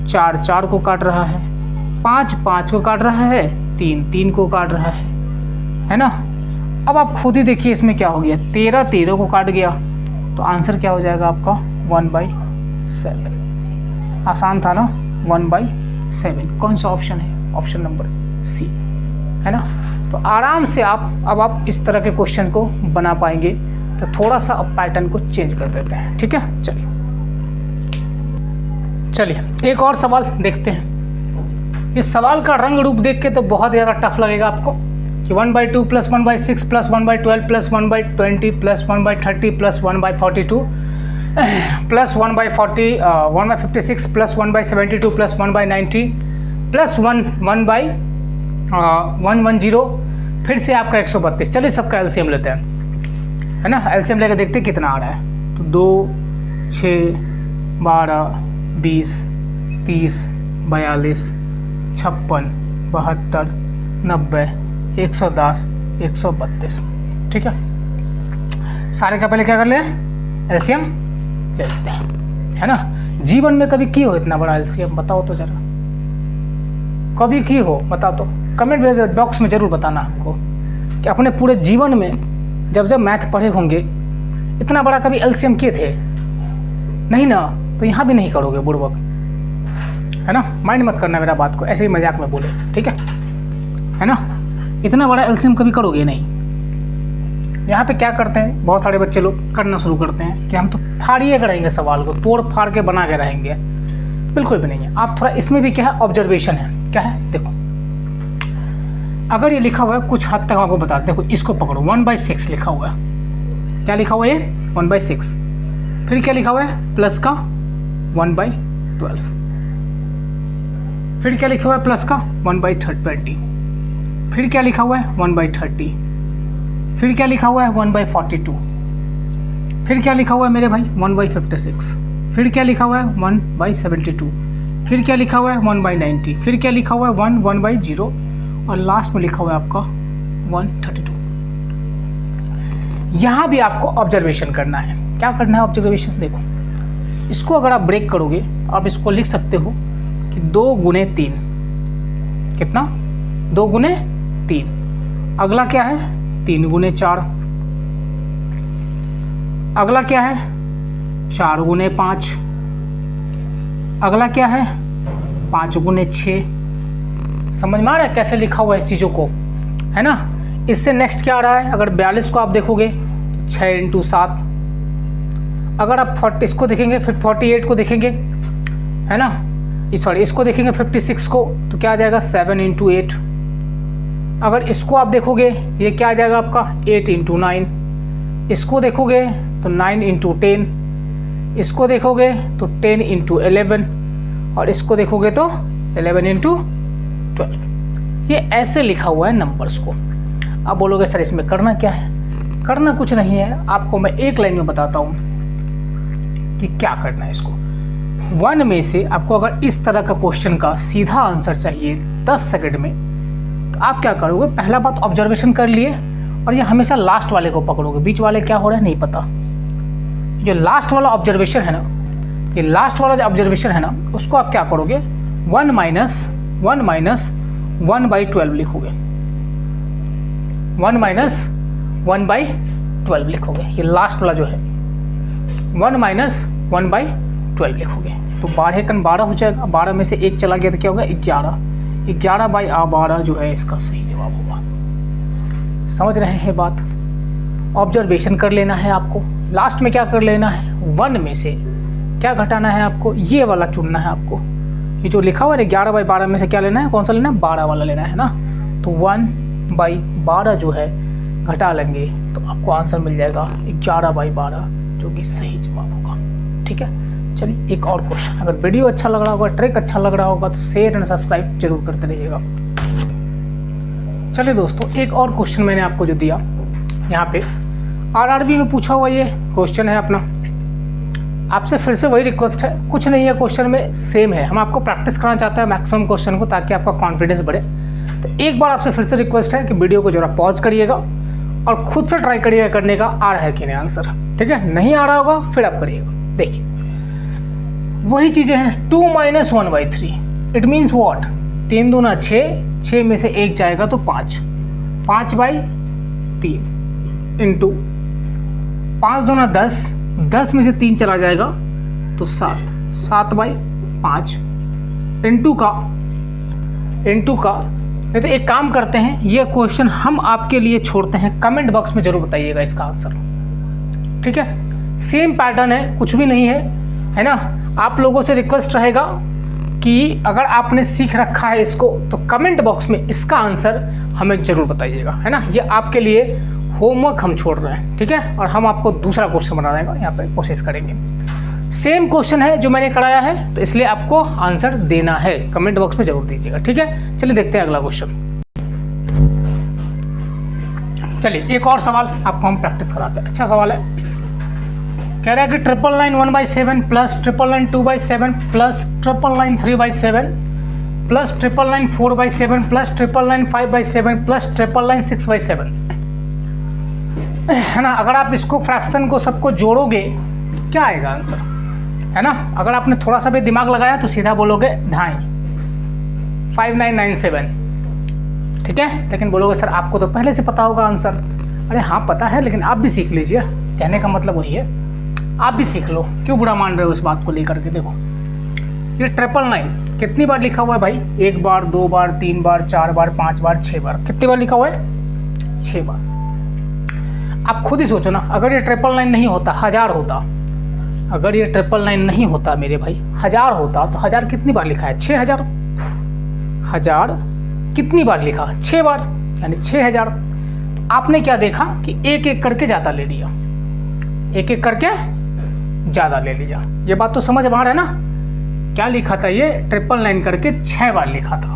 4 4 को काट रहा है, 5 5 को काट रहा है, 3 3 को काट रहा है ना। अब आप खुद ही देखिए इसमें क्या हो गया, 13 13 को काट गया, तो आंसर क्या हो जाएगा आपका 1/7। आसान था ना, 1/7। कौन सा ऑप्शन है, ऑप्शन नंबर सी, है ना। तो आराम से अब आप इस तरह के क्वेश्चन को बना पाएंगे। तो थोड़ा सा अब पैटर्न को चेंज कर देते हैं, ठीक है। चलिए एक और सवाल देखते हैं। इस सवाल का रंग रूप देख के तो बहुत ज़्यादा टफ लगेगा आपको कि 1/2 + 1/6 + 1/12 + 1/20 + 1/30 + 1/42 + 1/40 1/56 + 1/72 + 1/90 + 1/110। फिर से आपका 132। चलिए सबका एलसीएम लेते हैं, है ना। एलसीएम लेकर देखते हैं कितना आ रहा है। तो 2 6 12 20 30 42 56 72 90 110 132, ठीक है। सारे का पहले क्या कर ले, एलसीएम ले लेते हैं, है ना। जीवन में कभी की हो इतना बड़ा एलसीएम, बताओ तो जरा, कभी की हो बताओ तो, कमेंट बॉक्स में जरूर बताना हमको कि अपने पूरे जीवन में जब मैथ पढ़े होंगे इतना बड़ा कभी एलसीएम किए थे। नहीं ना, तो यहाँ भी नहीं करोगे बुड़बक, है ना। माइंड मत करना मेरा बात को, ऐसे ही मजाक में बोले, ठीक है ना। इतना बड़ा एलसीएम कभी करोगे नहीं। यहाँ पे क्या करते हैं बहुत सारे बच्चे लोग, करना शुरू करते हैं कि हम तो फाड़िए करेंगे सवाल को, तोड़ फाड़ के बना के रहेंगे। बिल्कुल भी नहीं है। आप थोड़ा इसमें भी क्या है, ऑब्जर्वेशन है। क्या है, देखो अगर ये लिखा हुआ है कुछ हद तक आपको बता, देखो इसको पकड़ो, 1/6 लिखा हुआ है। क्या लिखा हुआ है ये 1/6। फिर क्या लिखा हुआ है प्लस का 1/12। फिर क्या लिखा हुआ है प्लस का 1/20। फिर क्या लिखा हुआ है 1/30। फिर क्या लिखा हुआ है 1/42। फिर क्या लिखा हुआ है मेरे भाई 1/56। फिर क्या लिखा हुआ है 1/72। फिर क्या लिखा हुआ है 1/90। फिर क्या लिखा हुआ है 1/0 और लास्ट में लिखा हुआ है आपका 132। यहाँ भी आपको ऑब्जर्वेशन करना है। क्या करना है ऑब्जर्वेशन, देखो इसको अगर आप ब्रेक करोगे तो आप इसको लिख सकते हो कि 2 × 3 कितना, 2 × 3 अगला क्या है 3 गुने 4, अगला क्या है 4 गुने 5, अगला क्या है 5 गुने 6। समझ में आ रहा है कैसे लिखा हुआ है इस चीज़ों को, है ना। इससे नेक्स्ट क्या आ रहा है, अगर 42 को आप देखोगे 6 इंटू 7, अगर आप 40 इसको देखेंगे फिर 48 को देखेंगे, है ना, सॉरी इसको देखेंगे 56 को, तो क्या आ जाएगा 7 इंटू 8। अगर इसको आप देखोगे ये क्या आ जाएगा आपका 8 इंटू 9, इसको देखोगे तो 9 इंटू 10, इसको देखोगे तो 10 इंटू 11, और इसको देखोगे तो 11 इंटू 12। ये ऐसे लिखा हुआ है नंबर्स को। अब बोलोगे सर इसमें करना क्या है, करना कुछ नहीं है, आपको मैं एक लाइन में बताता हूँ कि क्या करना है। इसको 1 में से आपको अगर इस तरह का क्वेश्चन का सीधा आंसर चाहिए 10 सेकंड में, तो आप क्या करोगे, पहला बात ऑब्जर्वेशन कर लिए, और ये हमेशा लास्ट वाले को पकड़ोगे, बीच वाले क्या हो रहा है नहीं पता। जो लास्ट वाला ऑब्जर्वेशन है ना, ये लास्ट वाला जो ऑब्जर्वेशन है ना, उसको आप क्या करोगे 1 माइनस 1/12 लिखोगे, 1 माइनस 1/12 लिखोगे। ये लास्ट वाला जो है 1 माइनस 1/12 लिखोगे, तो 12 हो जाएगा। 12 में से 1 चला गया तो क्या होगा 11, 11/12 जो है इसका सही जवाब होगा। समझ रहे हैं बात। ऑब्जर्वेशन कर लेना है आपको, लास्ट में क्या कर लेना है 1 में से क्या घटाना है आपको, ये वाला चुनना है आपको। ये जो लिखा हुआ है 11/12 में से क्या लेना है, कौन सा लेना है 12 वाला लेना है ना। तो 1/12 जो है घटा लेंगे तो आपको आंसर मिल जाएगा 11/12, जो कि सही जवाब होगा। ठीक है, चलिए एक और क्वेश्चन। अगर वीडियो अच्छा लग रहा होगा, ट्रिक अच्छा लग रहा होगा, तो शेयर एंड सब्सक्राइब जरूर करते रहिएगा। चलिए दोस्तों, एक और क्वेश्चन मैंने आपको जो दिया यहाँ पे आरआरबी में पूछा हुआ ये क्वेश्चन है अपना। आपसे फिर से वही रिक्वेस्ट है, कुछ नहीं है क्वेश्चन में, सेम है। हम आपको प्रैक्टिस कराना चाहते हैं मैक्सिमम क्वेश्चन को, ताकि आपका कॉन्फिडेंस बढ़े। तो एक बार आपसे फिर से रिक्वेस्ट है कि वीडियो को जरा पॉज करिएगा और खुद से ट्राई करिएगा करने का, आ रहा है कि नहीं आंसर। ठीक है, नहीं आ रहा होगा फिर आप करिएगा। देखिए वही चीज़ें हैं, 2 माइनस 1/3 इट मीन्स वॉट, 3 दूना 6, 6 में से 1 जाएगा तो 5, 5/3 इंटू 5 दूना 10, 10 में से 3 चला जाएगा तो 7, 7/5 इंटू का नहीं तो एक काम करते हैं, ये क्वेश्चन हम आपके लिए छोड़ते हैं, कमेंट बॉक्स में जरूर बताइएगा इसका आंसर। ठीक है, सेम पैटर्न है, कुछ भी नहीं है ना। आप लोगों से रिक्वेस्ट रहेगा कि अगर आपने सीख रखा है इसको, तो कमेंट बॉक्स में इसका आंसर हमें जरूर बताइएगा, है ना। ये आपके लिए होमवर्क हम छोड़ रहे हैं, ठीक है, और हम आपको दूसरा क्वेश्चन बनाने का यहाँ पे कोशिश करेंगे। सेम क्वेश्चन है जो मैंने कराया है, तो इसलिए आपको आंसर देना है, कमेंट बॉक्स में जरूर दीजिएगा। ठीक है, चलिए देखते हैं अगला क्वेश्चन। चलिए एक और सवाल आपको हम प्रैक्टिस कराते हैं। अच्छा सवाल है, कह रहा है कि 999 1/7 plus 999 2/7 plus 999 3/7 plus 999 4/7 plus 999 5/7 plus 999 6/7, है ना। अगर आप इसको फ्रैक्शन को सबको जोड़ोगे तो क्या आएगा आंसर, है ना। अगर आपने थोड़ा सा भी दिमाग लगाया तो सीधा बोलोगे 2.5 5997, ठीक है। लेकिन बोलोगे सर आपको तो पहले से पता होगा आंसर। अरे हाँ पता है, लेकिन आप भी सीख लीजिए, कहने का मतलब वही है, आप भी सीख लो, क्यों बुरा मान रहे हो इस बात को लेकर के। देखो ये 999 कितनी बार लिखा हुआ है भाई, 1 बार 2 बार 3 बार 4 बार 5 बार 6 बार, कितनी बार लिखा हुआ है 6 बार। आप खुद ही सोचो ना, अगर ये 999 नहीं होता 1000 होता, अगर ये 999 नहीं होता मेरे भाई 1000 होता, तो 1000 कितनी बार लिखा है 6000, 1000 कितनी बार लिखा 6 बार, यानी 6000। तो आपने क्या देखा कि एक एक करके ज़्यादा ले लिया, एक एक करके ज़्यादा ले लिया। ये बात तो समझ में आ रहा है ना। क्या लिखा था ये 999 करके 6 बार लिखा था।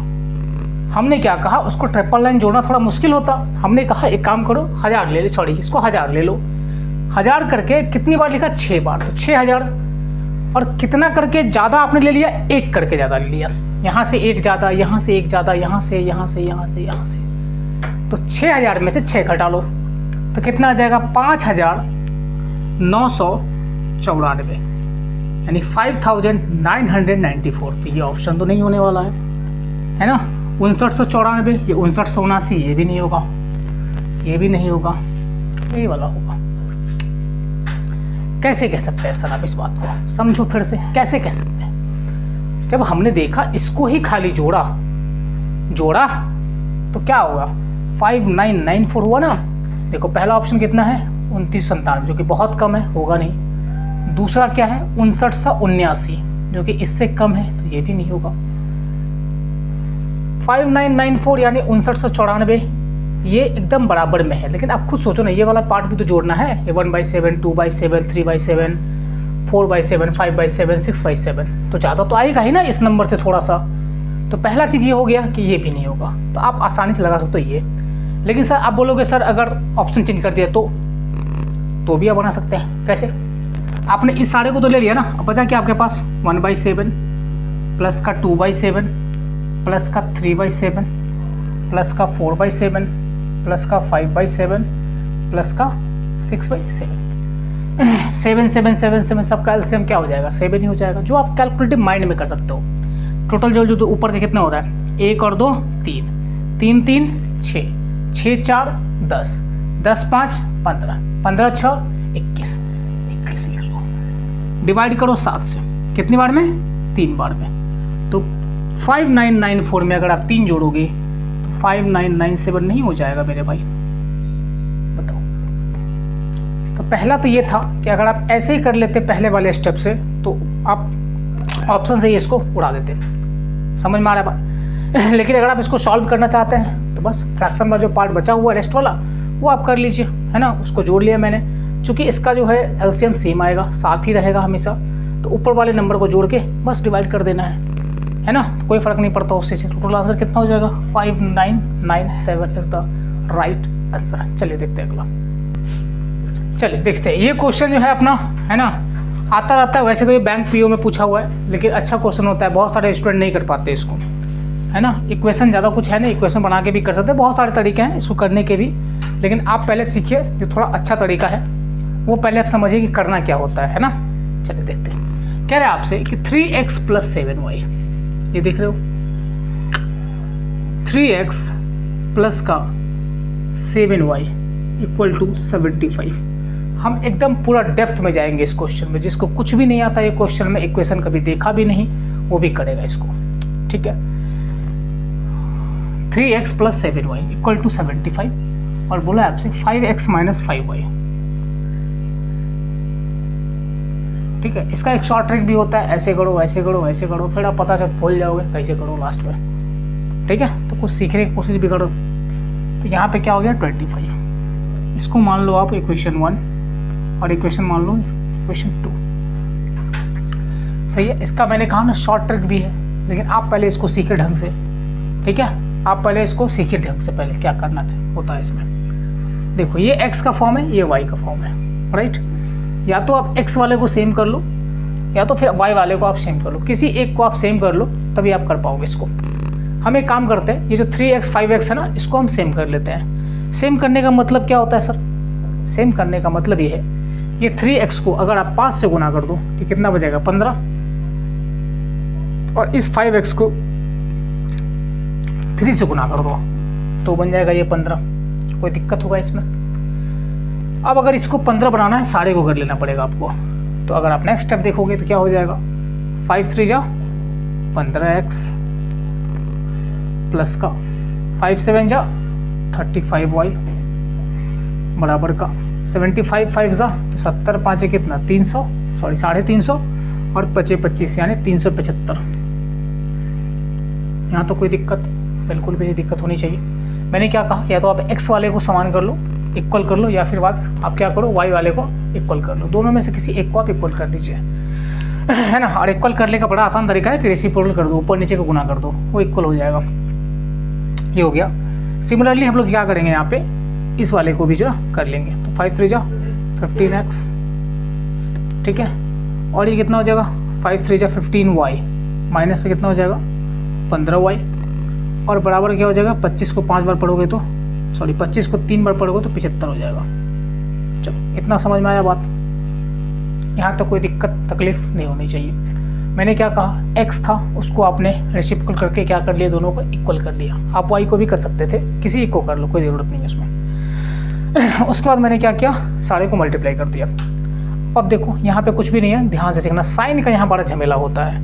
हमने क्या कहा, उसको 999 जोड़ना थोड़ा मुश्किल होता, हमने कहा एक काम करो 1000 ले लो, सॉरी इसको 1000 ले लो, 1000 करके कितनी बार लिखा 6 बार, तो 6000। और कितना करके ज़्यादा आपने ले लिया, एक करके ज़्यादा ले लिया, यहाँ से एक ज़्यादा, यहाँ से एक ज़्यादा, यहाँ से यहाँ से यहाँ से यहाँ से, तो 6000 में से 6 घटा लो तो कितना आ जाएगा 5994, यानी 5994। तो ये ऑप्शन तो नहीं होने वाला है ना। 5994, ये 5979, ये भी नहीं होगा, ये भी नहीं होगा, यही वाला होगा। कैसे कह सकते हैं सर आप इस बात को? समझो फिर से, कैसे कह सकते हैं? जब हमने देखा इसको ही खाली जोड़ा तो क्या होगा, 5994 हुआ ना। देखो पहला ऑप्शन कितना है, 2997, जो कि बहुत कम है, होगा नहीं। दूसरा क्या है, 5979, जो कि इससे कम है, तो ये भी नहीं होगा। 5994 यानी 5994, ये एकदम बराबर में है। लेकिन आप खुद सोचो ना, ये वाला पार्ट भी तो जोड़ना है। ये 1/7, 2/7, 3/7, 4/7, 5/7, 6/7, तो ज़्यादा तो आएगा ही ना इस नंबर से थोड़ा सा। तो पहला चीज़ ये हो गया कि ये भी नहीं होगा, तो आप आसानी से लगा सकते हो ये। लेकिन सर आप बोलोगे सर अगर ऑप्शन चेंज कर दिया तो भी आप बना सकते हैं। कैसे? आपने इस सारे को तो ले लिया ना, अब बचा क्या आपके पास, 1/7 प्लस का 2/7 प्लस का 3/7 प्लस का 4/7 प्लस का 5/7 प्लस का 6/7। 7 7 7 7 सबका एलसीएम क्या हो जाएगा, 7 ही हो जाएगा, जो आप कैलकुलेटिव माइंड में कर सकते हो। टोटल जो तो ऊपर के कितना हो रहा है, 1 और 2 3, 3 3 6, 6 4 10, 10 5 15, 15 6 21, 21 लिख लो। डिवाइड करो 7 से, कितनी बार में, 3 बार में। तो 5994 में अगर आप 3 जोड़ोगे तो 5997 नहीं हो जाएगा मेरे भाई, बताओ। तो पहला तो ये था कि अगर आप ऐसे ही कर लेते पहले वाले स्टेप से, तो आप ऑप्शन से ही इसको उड़ा देते, समझ में आ रहा है। लेकिन अगर आप इसको सॉल्व करना चाहते हैं तो बस फ्रैक्शन वाला जो पार्ट बचा हुआ है रेस्ट वाला, वो आप कर लीजिए, है ना। उसको जोड़ लिया मैंने, चूँकि इसका जो है एलसीएम सेम आएगा, साथ ही रहेगा हमेशा, तो ऊपर वाले नंबर को जोड़ के बस डिवाइड कर देना है ना। तो कोई फ़र्क नहीं पड़ता उससे। टोटल आंसर कितना हो जाएगा, 5997 इज द राइट आंसर। चलिए देखते हैं अगला, चलिए देखते हैं। ये क्वेश्चन जो है अपना, है ना, आता रहता है। वैसे तो ये बैंक पीओ में पूछा हुआ है, लेकिन अच्छा क्वेश्चन होता है, बहुत सारे स्टूडेंट नहीं कर पाते इसको, है ना। इक्वेशन ज़्यादा कुछ है नहीं, इक्वेशन बना के भी कर सकते हैं, बहुत सारे तरीके हैं इसको करने के भी। लेकिन आप पहले सीखिए जो थोड़ा अच्छा तरीका है, वो पहले आप समझिए कि करना क्या होता है ना। चलिए देखते हैं। कह रहे हैं आपसे कि 3x + 7y, ये देख रहे हो, 3x प्लस का 7y = 75। हम एकदम पूरा डेप्थ में जाएंगे इस क्वेश्चन में। जिसको कुछ भी नहीं आता ये क्वेश्चन में, इक्वेशन कभी देखा भी नहीं, वो भी करेगा इसको, ठीक है। 3x + 7y = 75, और बोला आपसे 5x - 5y, ठीक है। इसका एक शॉर्ट ट्रिक भी होता है, ऐसे करो ऐसे करो ऐसे करो, फिर आप पता चल भूल जाओगे कैसे करो लास्ट में, ठीक है। तो कुछ सीखने की कोशिश भी करो। तो यहाँ पे क्या हो गया, 25। इसको मान लो आप इक्वेशन 1 और इक्वेशन मान लो इक्वेशन 2, सही है। इसका मैंने कहा ना शॉर्ट ट्रिक भी है, लेकिन आप पहले इसको सीखे ढंग से, ठीक है। आप पहले इसको सीखिए ढंग से, पहले क्या करना होता है इसमें। देखो ये x का फॉर्म है, ये y का फॉर्म है, राइट। या तो आप x वाले को सेम कर लो, या तो फिर y वाले को आप सेम कर लो। किसी एक को आप सेम कर लो, तभी आप कर पाओगे इसको। हम एक काम करते हैं, ये जो 3x 5x है ना, इसको हम सेम कर लेते हैं। सेम करने का मतलब क्या होता है सर, सेम करने का मतलब ये है, ये 3x को अगर आप 5 से गुना कर दो तो कितना बचेगा, 15, और इस 5x को 3 से गुना कर दो तो बन जाएगा ये 15। कोई दिक्कत होगा इसमें? अब अगर इसको 15 बनाना है, सारे को कर लेना पड़ेगा आपको। तो अगर आप नेक्स्ट स्टेप देखोगे तो क्या हो जाएगा, 5 3 जा 15x प्लस का 5 7 जा 35y बराबर का 75 5 जा तो 70 5 है कितना, 300, सॉरी 350, और 25 25 यानी 375। यहाँ तो कोई दिक्कत बिल्कुल भी नहीं दिक्कत होनी चाहिए। मैंने क्या कहा, या तो आप x वाले को समान कर लो, इक्वल कर लो, या फिर आप क्या करो, y वाले को इक्वल कर लो। दोनों में से किसी एक को आप इक्वल कर लीजिए, है ना। और इक्वल करने का बड़ा आसान तरीका है कि रेसिप्रोकल कर दो, ऊपर नीचे को गुना कर दो, वो इक्वल हो जाएगा। ये हो गया। सिमिलरली हम लोग क्या करेंगे, यहाँ पे इस वाले को भी जो कर लेंगे। तो 5 3 जा 15x, ठीक है। और ये कितना हो जाएगा, 5 3 जा 15y माइनस से कितना हो जाएगा, 15y, और बराबर क्या हो जाएगा, 25 को 5 बार पढ़ोगे तो, सॉरी 25 को 3 बार पढ़ोगे तो 75 हो जाएगा। चलो इतना समझ में आया बात, यहाँ तक कोई दिक्कत तकलीफ नहीं होनी चाहिए। मैंने क्या कहा, x था उसको आपने रेसिप्रोकल करके क्या कर लिया, दोनों को इक्वल कर लिया। आप y को भी कर सकते थे, किसी एक को कर लो, कोई ज़रूरत नहीं है उसमें। उसके बाद मैंने क्या किया, सारे को मल्टीप्लाई कर दिया। अब देखो यहाँ पे कुछ भी नहीं है, ध्यान से सीखना। साइन का यहाँ बड़ा झमेला होता है,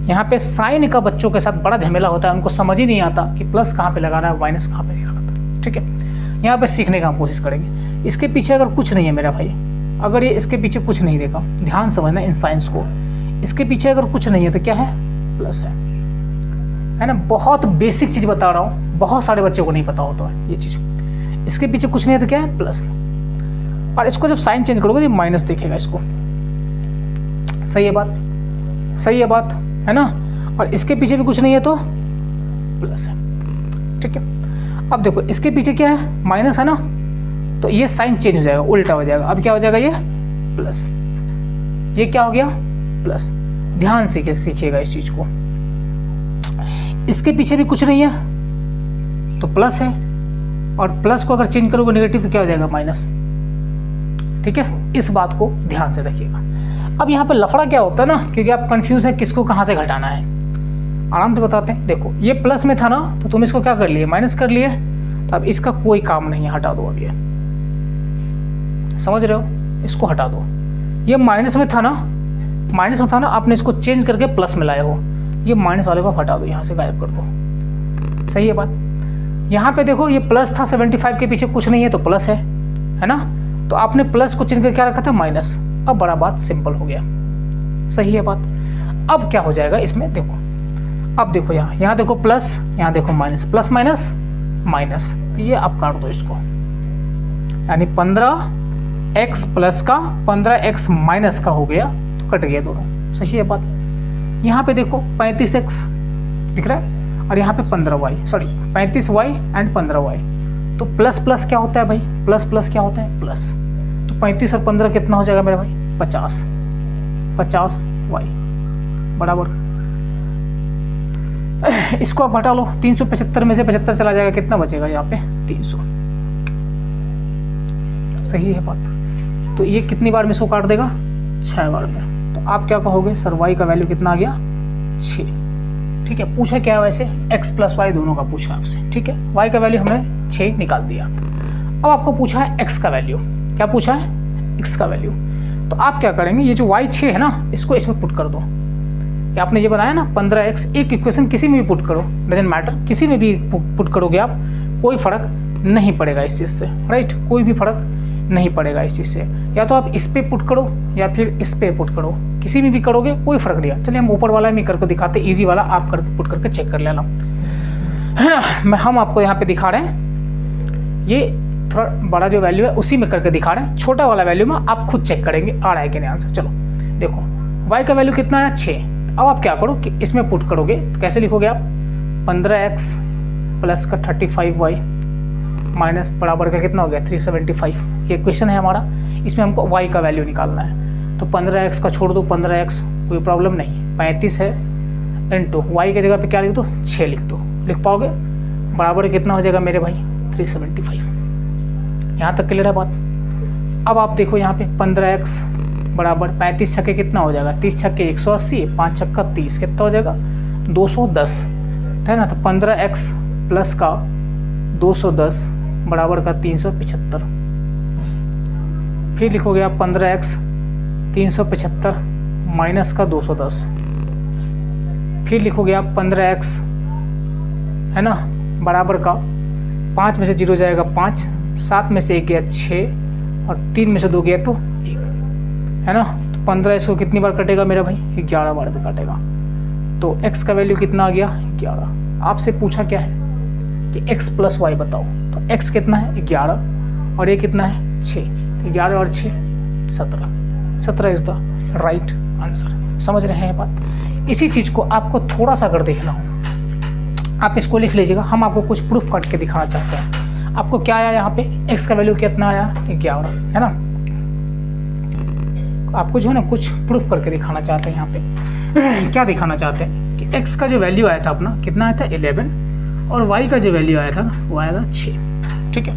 यहाँ पे साइन का बच्चों के साथ बड़ा झमेला होता है, उनको समझ ही नहीं आता कि प्लस कहाँ पे लगाना है, माइनस कहाँ पे नहीं लगाना। ठीक है, यहाँ पे सीखने का हम कोशिश करेंगे। इसके पीछे अगर कुछ नहीं है मेरा भाई, अगर ये इसके पीछे कुछ नहीं देखा, ध्यान समझना इन साइंस को, इसके पीछे अगर कुछ नहीं है तो क्या है, प्लस है ना। बहुत बेसिक चीज़ बता रहा हूँ, बहुत सारे बच्चों को नहीं पता होता है ये चीज़। इसके पीछे कुछ नहीं है तो क्या है, प्लस। और इसको जब साइन चेंज करोगे तो माइनस दिखेगा इसको। सही है बात, सही है बात, है ना। और इसके पीछे भी कुछ नहीं है तो प्लस है। ठीक है, अब देखो इसके पीछे क्या है, माइनस है ना, तो ये साइन चेंज हो जाएगा, उल्टा हो जाएगा। अब क्या हो जाएगा, ये प्लस, ये क्या हो गया, प्लस। ध्यान से सीखिएगा इस चीज को। इसके पीछे भी कुछ नहीं है तो प्लस है, और प्लस को अगर चेंज करोगे नेगेटिव तो क्या हो जाएगा, माइनस। ठीक है, इस बात को ध्यान से रखिएगा। अब यहाँ पे लफड़ा क्या होता है ना, क्योंकि आप कंफ्यूज है किसको कहाँ से घटाना है, आराम से बताते हैं। देखो ये प्लस में था ना, तो तुम इसको क्या कर लिए, माइनस कर लिए, तो अब इसका कोई काम नहीं है, हटा दो। अब ये समझ रहे हो, इसको हटा दो। ये माइनस में था ना, माइनस में था ना, आपने इसको चेंज करके प्लस में लाए हो, ये माइनस वाले को हटा दो, यहाँ से गायब कर दो। सही है बात। यहाँ पे देखो ये प्लस था, 75 के पीछे कुछ नहीं है तो प्लस है ना, तो आपने प्लस को चेंज करके क्या रखा था, माइनस। अब बड़ा बात सिंपल हो गया। सही है बात। अब क्या हो जाएगा इसमें, देखो अब देखो यहाँ देखो प्लस, यहाँ देखो माइनस, प्लस माइनस माइनस, तो ये आप काट दो इसको, यानी 15x प्लस का 15x माइनस का हो गया, तो कट गया दोनों। सही है बात। यहाँ पे देखो 35x दिख रहा है, और यहाँ पे 15y, sorry 35y and 15y, तो प्लस प्लस क्या होता है भाई, प्लस प्लस क्या होता है, प्लस। तो 35 और 15 कितना हो जाएगा मेरा भाई, 50, 50y बराबर। इसको आप हटा लो, 375 में से 75 चला जाएगा, कितना बचेगा यहाँ पे, 300। सही है बात। तो ये कितनी बार में इसको काट देगा, 6 बार में। तो आप क्या कहोगे, सर वाई का वैल्यू कितना आ गया, 6। ठीक है, पूछा क्या है वैसे, x प्लस वाई दोनों का पूछा आपसे। ठीक है, y का वैल्यू हमने 6 निकाल दिया। अब आपको पूछा है x का वैल्यू, क्या पूछा है, x का वैल्यू। तो आप क्या करेंगे, ये जो y 6 है ना, इसको इसमें पुट कर दो। ये आपने ये बनाया ना 15x, एक इक्वेशन किसी में भी पुट करो, डजंट मैटर, किसी में भी पुट करोगे आप, कोई फर्क नहीं पड़ेगा इस चीज़ से, राइट। कोई भी फर्क नहीं पड़ेगा इस चीज़ से। या तो आप इस पे पुट करो या फिर इस पे पुट करो, किसी में भी करोगे कोई फर्क नहीं है। चलिए हम ऊपर वाला में करके दिखाते, इजी वाला आप करके पुट करके चेक कर लेना, है ना। हम आपको यहाँ पे दिखा रहे हैं, ये थोड़ा बड़ा जो वैल्यू है उसी में करके दिखा रहे हैं, छोटा वाला वैल्यू में आप खुद चेक करेंगे आ रहा है कि नहीं आंसर। चलो देखो y का वैल्यू कितना है, 6। अब आप क्या करो कि इसमें पुट करोगे, तो कैसे लिखोगे आप, 15x प्लस का 35y माइनस बराबर का कितना हो गया, 375। ये क्वेश्चन है हमारा, इसमें हमको y का वैल्यू निकालना है। तो 15x का छोड़ दो, 15x कोई प्रॉब्लम नहीं, 35 है इंटू y की जगह पे क्या लिख दो, 6 लिख दो, लिख पाओगे। बराबर कितना हो जाएगा मेरे भाई, 375। यहाँ तक क्लियर है बात। अब आप देखो यहाँ पे 15x बराबर 35 छक्के कितना हो जाएगा, 30 छक्के 180, 5 छक्का 30, कितना हो जाएगा, 210, है ना। तो 15x प्लस का 210 बराबर का 375। फिर लिखोगे आप 15x 375 माइनस का 210। फिर लिखोगे आप 15x, है ना, बराबर का 5 में से 0 जाएगा 5, 7 में से 1 गया 6, और 3 में से 2 गया तो 1, है ना। तो 15 इसको कितनी बार कटेगा मेरा भाई, 11 बार भी कटेगा। तो x का वैल्यू कितना आ गया, 11। आपसे पूछा क्या है कि x प्लस वाई बताओ, तो x कितना है, 11, और ये कितना है, 6। 11 और 6 17, 17 इज द राइट आंसर। समझ रहे हैं बात। इसी चीज़ को आपको थोड़ा सा अगर देखना हो, आप इसको लिख लीजिएगा, हम आपको कुछ प्रूफ करके दिखाना चाहते हैं। आपको क्या आया यहाँ पे, x का वैल्यू कितना आया, 11, है ना। आपको जो है ना कुछ प्रूफ करके दिखाना चाहते हैं यहाँ पे। क्या दिखाना चाहते हैं कि x का जो वैल्यू आया था अपना, कितना आया था, 11, और y का जो वैल्यू आया था ना, वो आया था 6। ठीक है,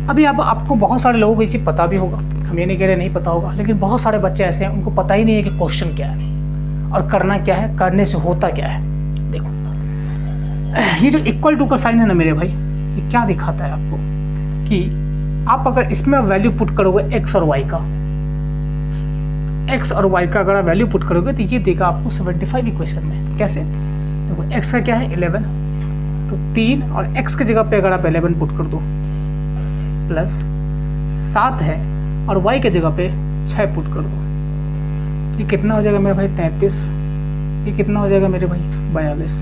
अभी अब आपको बहुत सारे लोगों को ये चीज़ पता भी होगा, हम ये नहीं कह रहे नहीं पता होगा, लेकिन बहुत सारे बच्चे ऐसे हैं उनको पता ही नहीं है कि क्वेश्चन क्या है और करना क्या है, करने से होता क्या है। देखो ये जो इक्वल टू का साइन है ना मेरे भाई, ये क्या दिखाता है आपको कि आप अगर इसमें वैल्यू पुट करोगे x और y का, x और y का अगर आप वैल्यू पुट करोगे तो ये देगा आपको 75 इक्वेशन में। कैसे? देखो x का क्या है 11, तो 3 और x की जगह पे अगर आप 11 पुट कर दो प्लस 7 है और y की जगह पे 6 पुट कर दो, ये कितना हो जाएगा मेरे भाई 33। ये कितना हो जाएगा मेरे भाई 42।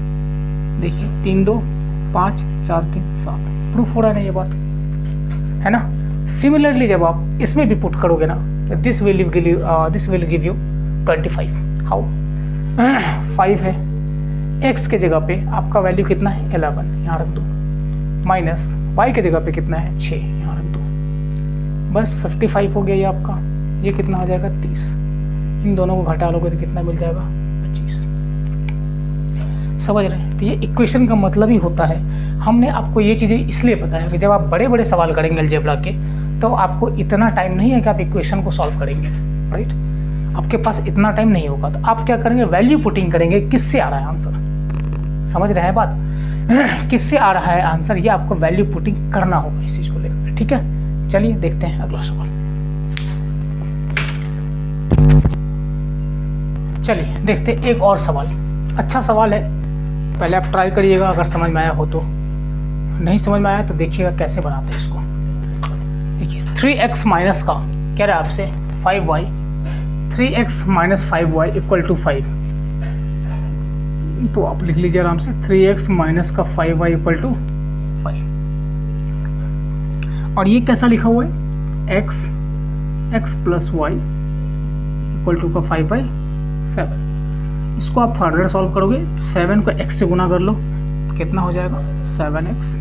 देखिए 3 2 5 4 3 7, प्रूफ हो रहा है ना ये बात, है ना। सिमिलरली जब आप इसमें भी पुट करोगे ना तो this will give you 25। How? 5 है, x के जगह पे आपका वैल्यू कितना है 11, यहाँ रख दो, माइनस y के जगह पे कितना है 6, यहाँ रख दो, बस 55 हो गया ये आपका। ये कितना हो जाएगा 30, इन दोनों को घटा लोगे तो कितना मिल जाएगा 25। समझ रहे हैं? तो ये इक्वेशन का मतलब ही होता है। हमने आपको ये चीज़ें इसलिए बताया कि जब आप बड़े बड़े सवाल करेंगे अलजेब्रा के तो आपको इतना टाइम नहीं है कि आप इक्वेशन को सॉल्व करेंगे, राइट। आपके पास इतना टाइम नहीं होगा तो आप क्या करेंगे, वैल्यू पुटिंग करेंगे, किससे आ रहा है आंसर। समझ रहे हैं बात? किससे आ रहा है आंसर, ये आपको वैल्यू पुटिंग करना होगा इस चीज़ को लेकर, ठीक है। चलिए देखते हैं अगला सवाल। चलिए देखते हैं एक और सवाल, अच्छा सवाल है, पहले आप ट्राई करिएगा, अगर समझ में आया हो तो। नहीं समझ में आया तो देखिएगा कैसे बनाते हैं इसको। देखिए 3x माइनस का कह रहा है आपसे 5y, 3x minus 5y equal to 5, तो आप लिख लीजिए आराम से 3x माइनस का 5y इक्वल टू 5। और ये कैसा लिखा हुआ है x plus y equal to का 5/7। इसको आप फर्दर सॉल्व करोगे तो 7 को x से गुना कर लो तो कितना हो जाएगा 7x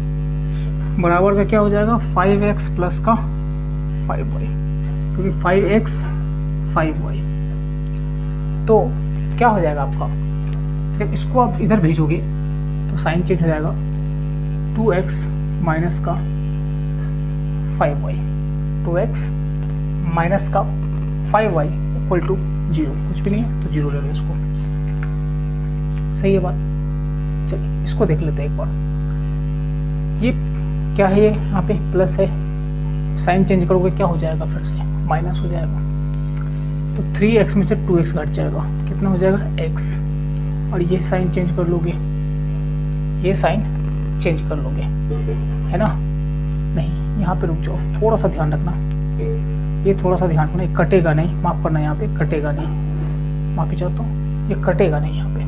बराबर का क्या हो जाएगा 5x प्लस का 5y, क्योंकि 5x 5y। तो क्या हो जाएगा आपका, जब इसको आप इधर भेजोगे तो साइन चेंज हो जाएगा 2x माइनस का 5y, 2x माइनस का 5y इक्वल टू 0, कुछ भी नहीं है तो 0 ले लो इसको। सही है बात? चलिए इसको देख लेते हैं एक बार। ये क्या है, ये यहाँ पे प्लस है, साइन चेंज करोगे क्या हो जाएगा, फिर से माइनस हो जाएगा, तो 3x में से 2x घट जाएगा तो कितना हो जाएगा x, और ये साइन चेंज कर लोगे, ये साइन चेंज कर लोगे, है ना। नहीं यहाँ पे रुक जाओ, थोड़ा सा ध्यान रखना, ये थोड़ा सा ध्यान रखना, कटेगा नहीं, माफ करना, यहाँ पे कटेगा नहीं, माफी चाहता हूँ, ये कटेगा नहीं यहाँ पे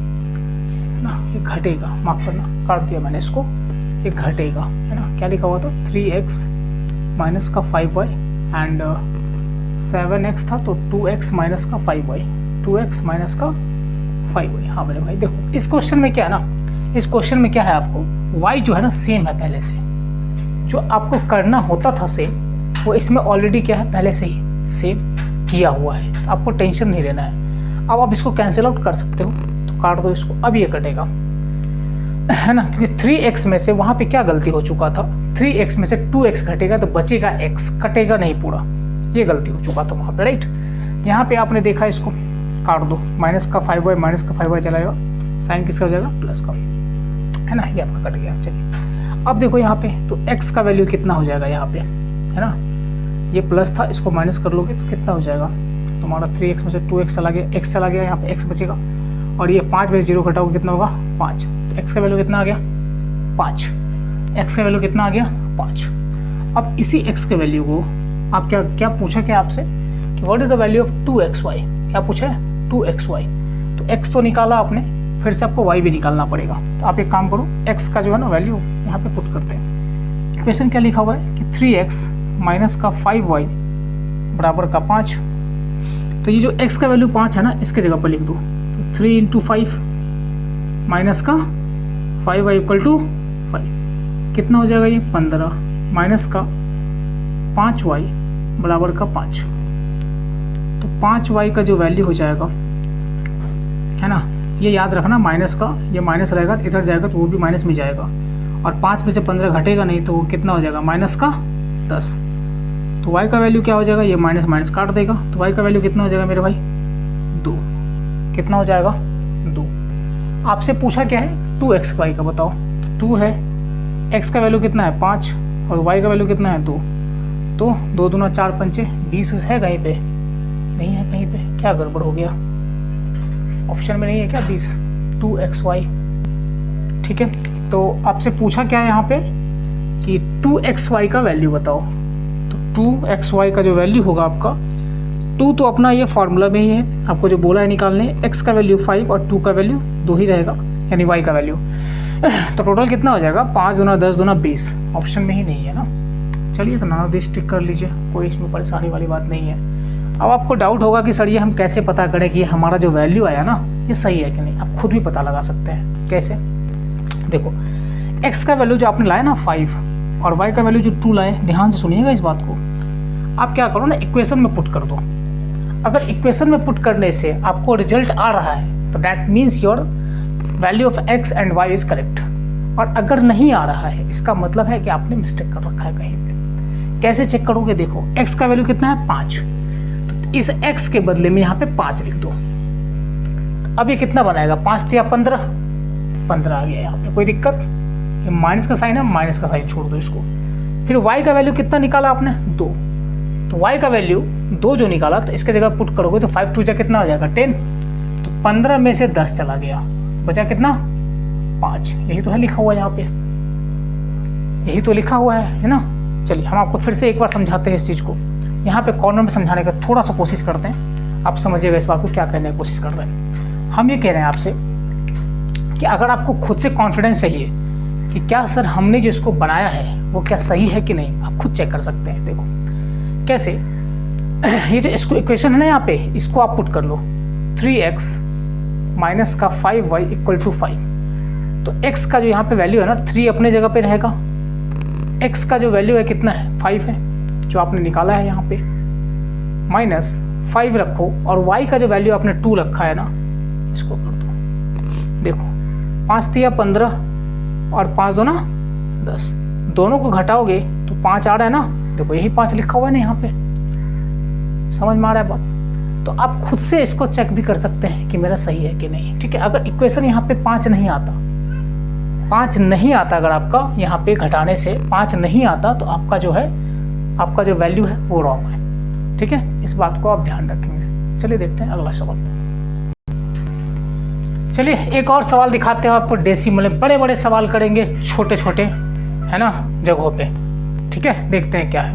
ना, ये घटेगा, माफ करना, काट दिया मैंने इसको, ये घटेगा, है ना। क्या लिखा हुआ था 3x माइनस का 5y एंड 7x था तो 2x माइनस का 5y, 2x माइनस का 5y। हाँ मेरे भाई देखो इस क्वेश्चन में क्या है ना, इस क्वेश्चन में क्या है, आपको y जो है ना सेम है पहले से, जो आपको करना होता था सेम वो इसमें ऑलरेडी क्या है पहले से ही सेव किया हुआ है, तो आपको टेंशन नहीं लेना है। अब आप इसको कैंसिल आउट कर सकते हो तो काट दो इसको, अब ये कटेगा, है ना, क्योंकि 3x में से वहाँ पे क्या गलती हो चुका था, 3x में से 2x घटेगा तो बचेगा x, कटेगा नहीं पूरा, ये गलती हो चुका था वहाँ पे, राइट। यहाँ पे आपने देखा, इसको काट दो, माइनस का 5y माइनस का 5y चला जाएगा, साइन किसका हो जाएगा प्लस का, है ना, ये आपका कट गया। चलिए अब देखो यहाँ पे तो x का वैल्यू कितना हो जाएगा यहाँ पे, है ना, ये प्लस था, इसको माइनस कर लोगे तो कितना हो जाएगा तुम्हारा 3x में से 2x चला गया, x चला गया, यहाँ पे x बचेगा, और ये 5 में से 0 घटाओगे कितना होगा 5, तो x का वैल्यू कितना आ गया 5, x का वैल्यू कितना आ गया 5। अब इसी x के वैल्यू को आप क्या पूछा क्या आपसे कि what is the value of 2xy, क्या पूछा है 2xy, तो x तो निकाला आपने, फिर से आपको y भी निकालना पड़ेगा, तो आप एक काम करो x का जो है ना वैल्यू यहाँ पे पुट करते हैं। इक्वेशन क्या लिखा हुआ है कि 3x माइनस का 5y बराबर का 5, तो ये जो x का वैल्यू 5 है ना इसके जगह पर लिख दो, तो 3 इंटू 5 माइनस का 5y इक्वल टू 5, कितना हो जाएगा ये 15, माइनस का 5y बराबर का 5, तो 5y का जो वैल्यू हो जाएगा, है ना, ये याद रखना, माइनस का ये माइनस रहेगा तो इधर जाएगा तो वो भी माइनस में जाएगा, और 5 में से 15 घटेगा नहीं तो वो कितना हो जाएगा माइनस का 10, तो y का वैल्यू क्या हो जाएगा, ये माइनस माइनस काट देगा, तो y का वैल्यू कितना हो जाएगा मेरे भाई 2, कितना हो जाएगा 2। आपसे पूछा क्या है 2xy का बताओ, तो 2 है, x का वैल्यू कितना है 5 और y का वैल्यू कितना है 2, तो 2 दूना 4 पंचे 20 है कहीं पे? नहीं है कहीं पे, क्या गड़बड़ हो गया? ऑप्शन में नहीं है क्या 20? 2xy, ठीक है। तो आपसे पूछा क्या है यहाँ पे कि 2xy का वैल्यू बताओ। तो 2xy का जो वैल्यू होगा आपका, 2 तो अपना ये फार्मूला में ही है, आपको जो बोला है निकालने, x का वैल्यू 5 और 2 का वैल्यू 2 ही रहेगा, यानी y का वैल्यू। तो टोटल कितना हो जाएगा? 5 दूना 10 दूना 20, ऑप्शन में ही नहीं है ना। चलिए तो ना 20 टिक कर लीजिए, कोई इसमें परेशानी वाली बात नहीं है। अब आपको डाउट होगा कि सर ये हम कैसे पता करें कि हमारा जो वैल्यू आया ना ये सही है कि नहीं। आप खुद भी पता लगा सकते हैं। कैसे? देखो, x का वैल्यू जो आपने लाया ना 5 और y का वैल्यू जो 2 लाए, ध्यान से सुनिएगा इस बात को। आप क्या करो ना, इक्वेशन में पुट कर दो। अगर इक्वेशन में पुट करने से आपको रिजल्ट आ रहा है तो that means your value of x and y is correct. और अगर नहीं आ रहा है इसका मतलब है कि आपने मिस्टेक कर रखा है कहीं पे। कैसे चेक करोगे? देखो, x का वैल्यू कितना है? 5। तो इस x के बदले में यहाँ पे 5 लिख दो। अब ये कितना बनाएगा? 5 या 15 आ गया यहाँ पे, कोई दिक्कत? ये माइनस का साइन है, माइनस का साइन छोड़ दो इसको। फिर y का वैल्यू कितना निकाला आपने? 2। तो y का वैल्यू 2 जो निकाला, तो इसके जगह पुट करोगे तो 5 2 जा कितना हो जाएगा? 10। तो 15 में से 10 चला गया, बचा कितना? 5। यही तो है लिखा हुआ यहाँ पे, यही तो लिखा हुआ है ना। चलिए हम आपको फिर से एक बार समझाते हैं इस चीज़ को। यहाँ पे कॉर्नर में समझाने का थोड़ा सा कोशिश करते हैं, आप समझिएगा इस बात को क्या कहने की कोशिश कर रहे हैं। हम ये कह रहे हैं आपसे कि अगर आपको खुद से कॉन्फिडेंस चाहिए कि क्या सर हमने जो इसको बनाया है वो क्या सही है कि नहीं, आप खुद चेक कर सकते हैं। देखो कैसे, ये जो इसको इक्वेशन है ना यहाँ पे, इसको आप पुट कर लो। 3x माइनस का 5y इक्वल टू 5। तो x का जो यहाँ पे वैल्यू है ना, 3 अपने जगह पे रहेगा। x का जो वैल्यू है कितना है? 5 है जो आपने निकाला है यहाँ पे, माइनस 5 रखो, और y का जो वैल्यू आपने 2 रखा है ना, इसको कर दो। देखो 5 या 15 और 5 दो ना 10, दोनों को घटाओगे तो 5 आ रहा है ना। देखो यही 5 लिखा हुआ है ना यहाँ पे, समझ में आ रहा है बात? तो आप खुद से इसको चेक भी कर सकते हैं कि मेरा सही है कि नहीं, ठीक है। अगर इक्वेशन यहाँ पे 5 नहीं आता, अगर आपका यहाँ पे घटाने से 5 नहीं आता, तो आपका जो है, आपका जो वैल्यू है वो रॉन्ग है, ठीक है। इस बात को आप ध्यान रखेंगे। चलिए देखते हैं अगला सवाल। चलिए एक और सवाल दिखाते हैं आपको डेसिमल में। बड़े बड़े सवाल करेंगे, छोटे छोटे है ना जगहों पे, ठीक है। देखते हैं क्या है,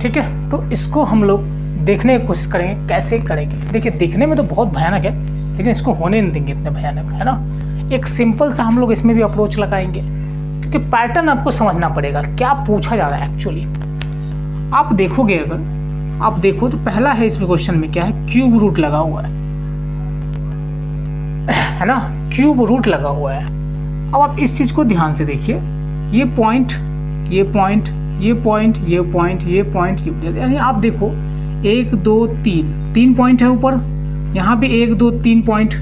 ठीक है। तो इसको हम लोग देखने की कोशिश करेंगे कैसे करेंगे। देखिए दिखने में तो बहुत भयानक है, लेकिन इसको होने नहीं देंगे इतने भयानक, है ना। एक सिंपल सा हम लोग इसमें भी अप्रोच लगाएंगे, क्योंकि पैटर्न आपको समझना पड़ेगा क्या पूछा जा रहा है एक्चुअली। आप देखोगे, अगर आप देखो तो पहला है इसमें क्वेश्चन में क्या है, क्यूब रूट लगा हुआ है ना, क्यूब रूट लगा हुआ है। अब आप इस चीज को ध्यान से देखिए, ये पॉइंट, ये पॉइंट, ये पॉइंट, ये पॉइंट, ये पॉइंट, यानी आप देखो 1 2 3 पॉइंट है ऊपर, यहाँ भी 1 2 3 पॉइंट।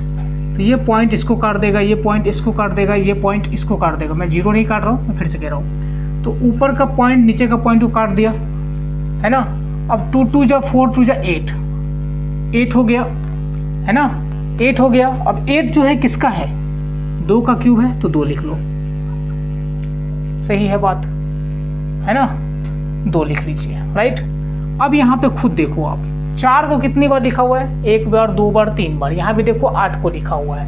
तो ये पॉइंट इसको काट देगा, ये पॉइंट इसको काट देगा, ये पॉइंट इसको काट देगा। मैं जीरो नहीं काट रहा हूँ, मैं फिर से कह रहा हूँ। तो ऊपर का पॉइंट नीचे का पॉइंट को काट दिया, है ना। अब 2 2 जा 4 2 जा 8 हो गया, है ना, 8 हो गया। अब 8 जो है किसका है? 2 का क्यूब है, तो 2 लिख लो, सही है बात, है ना, 2 लिख लीजिए, राइट। अब यहाँ पे खुद देखो आप, 4 को कितनी बार लिखा हुआ है? 1 बार 2 बार 3 बार। यहाँ भी देखो 8 को लिखा हुआ है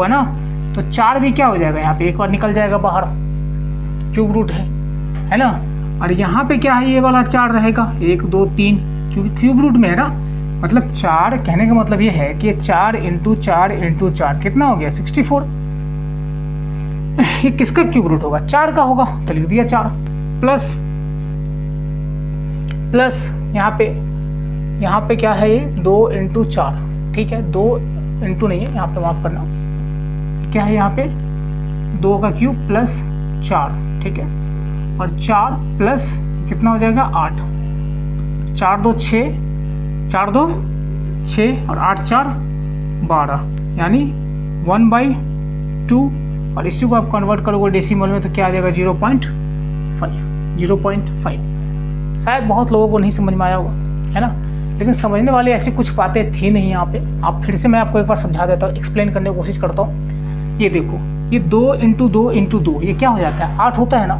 ना। तो 4 भी क्या हो जाएगा, यहाँ पे एक बार निकल जाएगा बाहर, क्यूब रूट है ना। और यहाँ पे क्या है, ये वाला 4 रहेगा, 1 2 3, क्योंकि क्यूब रूट में है ना। मतलब 4 कहने का मतलब ये है कि 4 इंटू 4 इंटू 4 कितना हो गया? 64। ये किसका क्यूब रूट होगा? 4 का होगा, तो लिख दिया 4 प्लस यहाँ पे क्या है, ये 2 इंटू 4, ठीक है। 2 इंटू नहीं है यहाँ पे, माफ करना, क्या है यहाँ पे 2 का क्यूब प्लस 4, ठीक है। और 4 प्लस कितना हो जाएगा? 8। 4 2 6, 4 2 6 और 8 4 12, यानी 1/2। और इसी को आप कन्वर्ट करोगे डेसिमल में तो क्या आ जाएगा? 0.5। शायद बहुत लोगों को नहीं समझ में आया होगा, है ना, लेकिन समझने वाली ऐसी कुछ बातें थी नहीं यहाँ पे। आप फिर से मैं आपको एक बार समझा देता हूँ, एक्सप्लेन करने की कोशिश करता हूँ। ये देखो, ये 2 इंटू 2 इंटू 2, ये क्या हो जाता है? 8 होता है ना।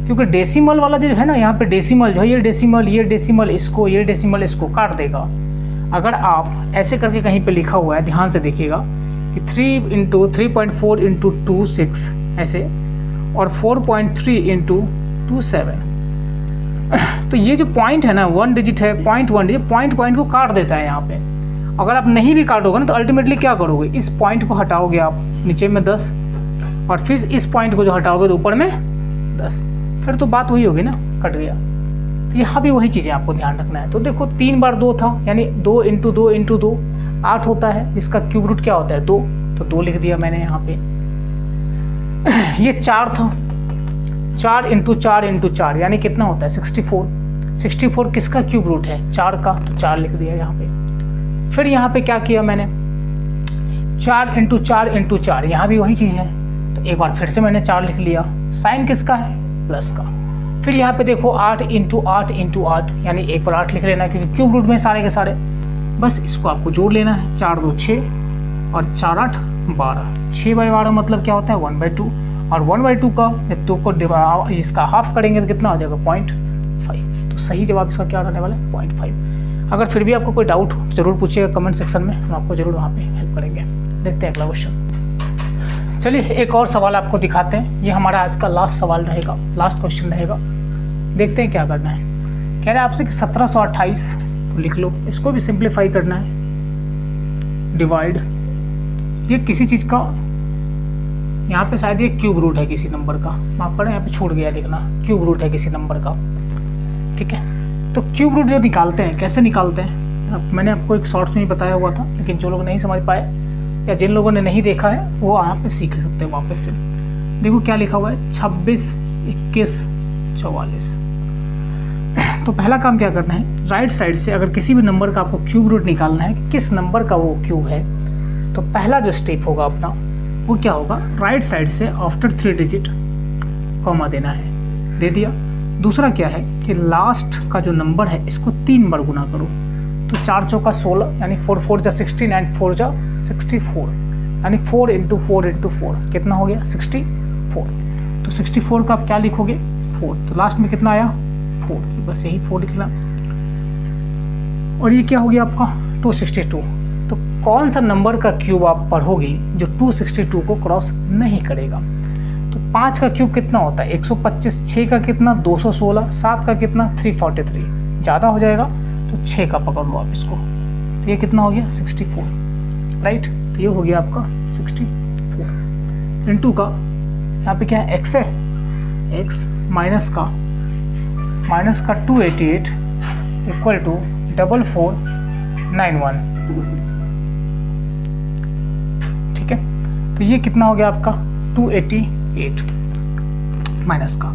क्योंकि डेसिमल वाला जो है ना, यहाँ पे डेसिमल जो है, ये डेसिमल इसको, ये डेसिमल इसको काट देगा। अगर आप ऐसे करके कहीं पे लिखा हुआ है, ध्यान से देखिएगा कि 3.4 इंटू 2 6 ऐसे, और 4.3 इंटू 2 7, तो ये जो पॉइंट है ना 1 डिजिट है, पॉइंट को काट देता है यहाँ पे। अगर आप नहीं भी काटोगे ना तो अल्टीमेटली क्या करोगे, इस पॉइंट को हटाओगे आप नीचे में 10, और फिर इस पॉइंट को जो हटाओगे तो ऊपर में 10, फिर तो बात वही होगी ना, कट गया। तो यहाँ भी वही चीज़ें आपको ध्यान रखना है। तो देखो 3 बार 2 था, यानी 2 इंटू 2 इंटू 2 8 होता है, जिसका क्यूब रूट क्या होता है 2, तो 2 लिख दिया मैंने यहाँ पे। ये 4 था, 4 इंटू 4 इंटू 4 यानी कितना होता है 64 किसका क्यूब रूट है 4 का, तो 4 लिख दिया यहाँ पे। फिर यहाँ पे क्या किया मैंने, 4 इंटू 4 इंटू 4, यहाँ भी वही चीज़ है, तो एक बार फिर से मैंने 4 लिख लिया। साइन किसका है, प्लस का। फिर यहाँ पे देखो 8 इंटू 8 इंटू 8, यानी एक बार 8 लिख लेना, क्योंकि क्यूब रूट में सारे के सारे, बस इसको आपको जोड़ लेना है। 4 2 6 और 4 8 12, 6/12 मतलब क्या होता है 1/2, और 1/2 का जब 2 को इसका हाफ करेंगे तो कितना हो जाएगा 0.5। तो सही जवाब इसका क्या रहने वाला है 0.5। अगर फिर भी आपको कोई डाउट हो जरूर पूछिएगा कमेंट सेक्शन में, हम आपको जरूर वहाँ पे हेल्प करेंगे। देखते हैं अगला क्वेश्चन। चलिए एक और सवाल आपको दिखाते हैं, ये हमारा आज का लास्ट सवाल रहेगा, लास्ट क्वेश्चन रहेगा। देखते हैं क्या करना है। कह रहे हैं आपसे कि 1728, तो लिख लो, इसको भी सिंप्लीफाई करना है, डिवाइड, ये किसी चीज़ का, यहाँ पे शायद ये क्यूब रूट है किसी नंबर का, माफ करें यहाँ पे छूट गया लिखना, क्यूब रूट है किसी नंबर का, ठीक है। तो क्यूब रूट जो निकालते हैं, कैसे निकालते हैं, अब मैंने आपको एक शॉर्ट्स में ही बताया हुआ था, लेकिन जो लोग नहीं समझ पाए या जिन लोगों ने नहीं देखा है वो यहाँ पे सीख सकते हैं वापस से। देखो क्या लिखा हुआ है 26 21 44। तो पहला काम क्या करना है, राइट साइड से अगर किसी भी नंबर का आपको क्यूब रूट निकालना है कि किस नंबर का वो क्यूब है, तो पहला जो स्टेप होगा अपना वो क्या होगा, राइट साइड से आफ्टर 3 डिजिट कॉमा देना है, दे दिया। दूसरा क्या है कि लास्ट का जो नंबर है इसको 3 बार गुना करो, तो 4 चौका 16 यानी 4 4 जा 16 एंड 4 जा 64, यानी 4 इंटू 4 इंटू 4 कितना हो गया 64। तो 64 का आप क्या लिखोगे 4, तो लास्ट में कितना आया 4, बस यही 4 लिखना। और ये क्या हो गया आपका 262। तो कौन सा नंबर का क्यूब आप पढ़ोगे जो 262 को क्रॉस नहीं करेगा। तो 5 का क्यूब कितना होता है 125, 6 का कितना 216, 7 का कितना 343, ज़्यादा हो जाएगा तो 6 का पकड़ लो आप इसको, तो ये कितना हो गया 64, राइट। तो ये हो गया आपका 64 इंटू का, यहाँ पे क्या है x है, x माइनस का 288 इक्वल टू 4491, ठीक है। तो ये कितना हो गया आपका 288 माइनस का।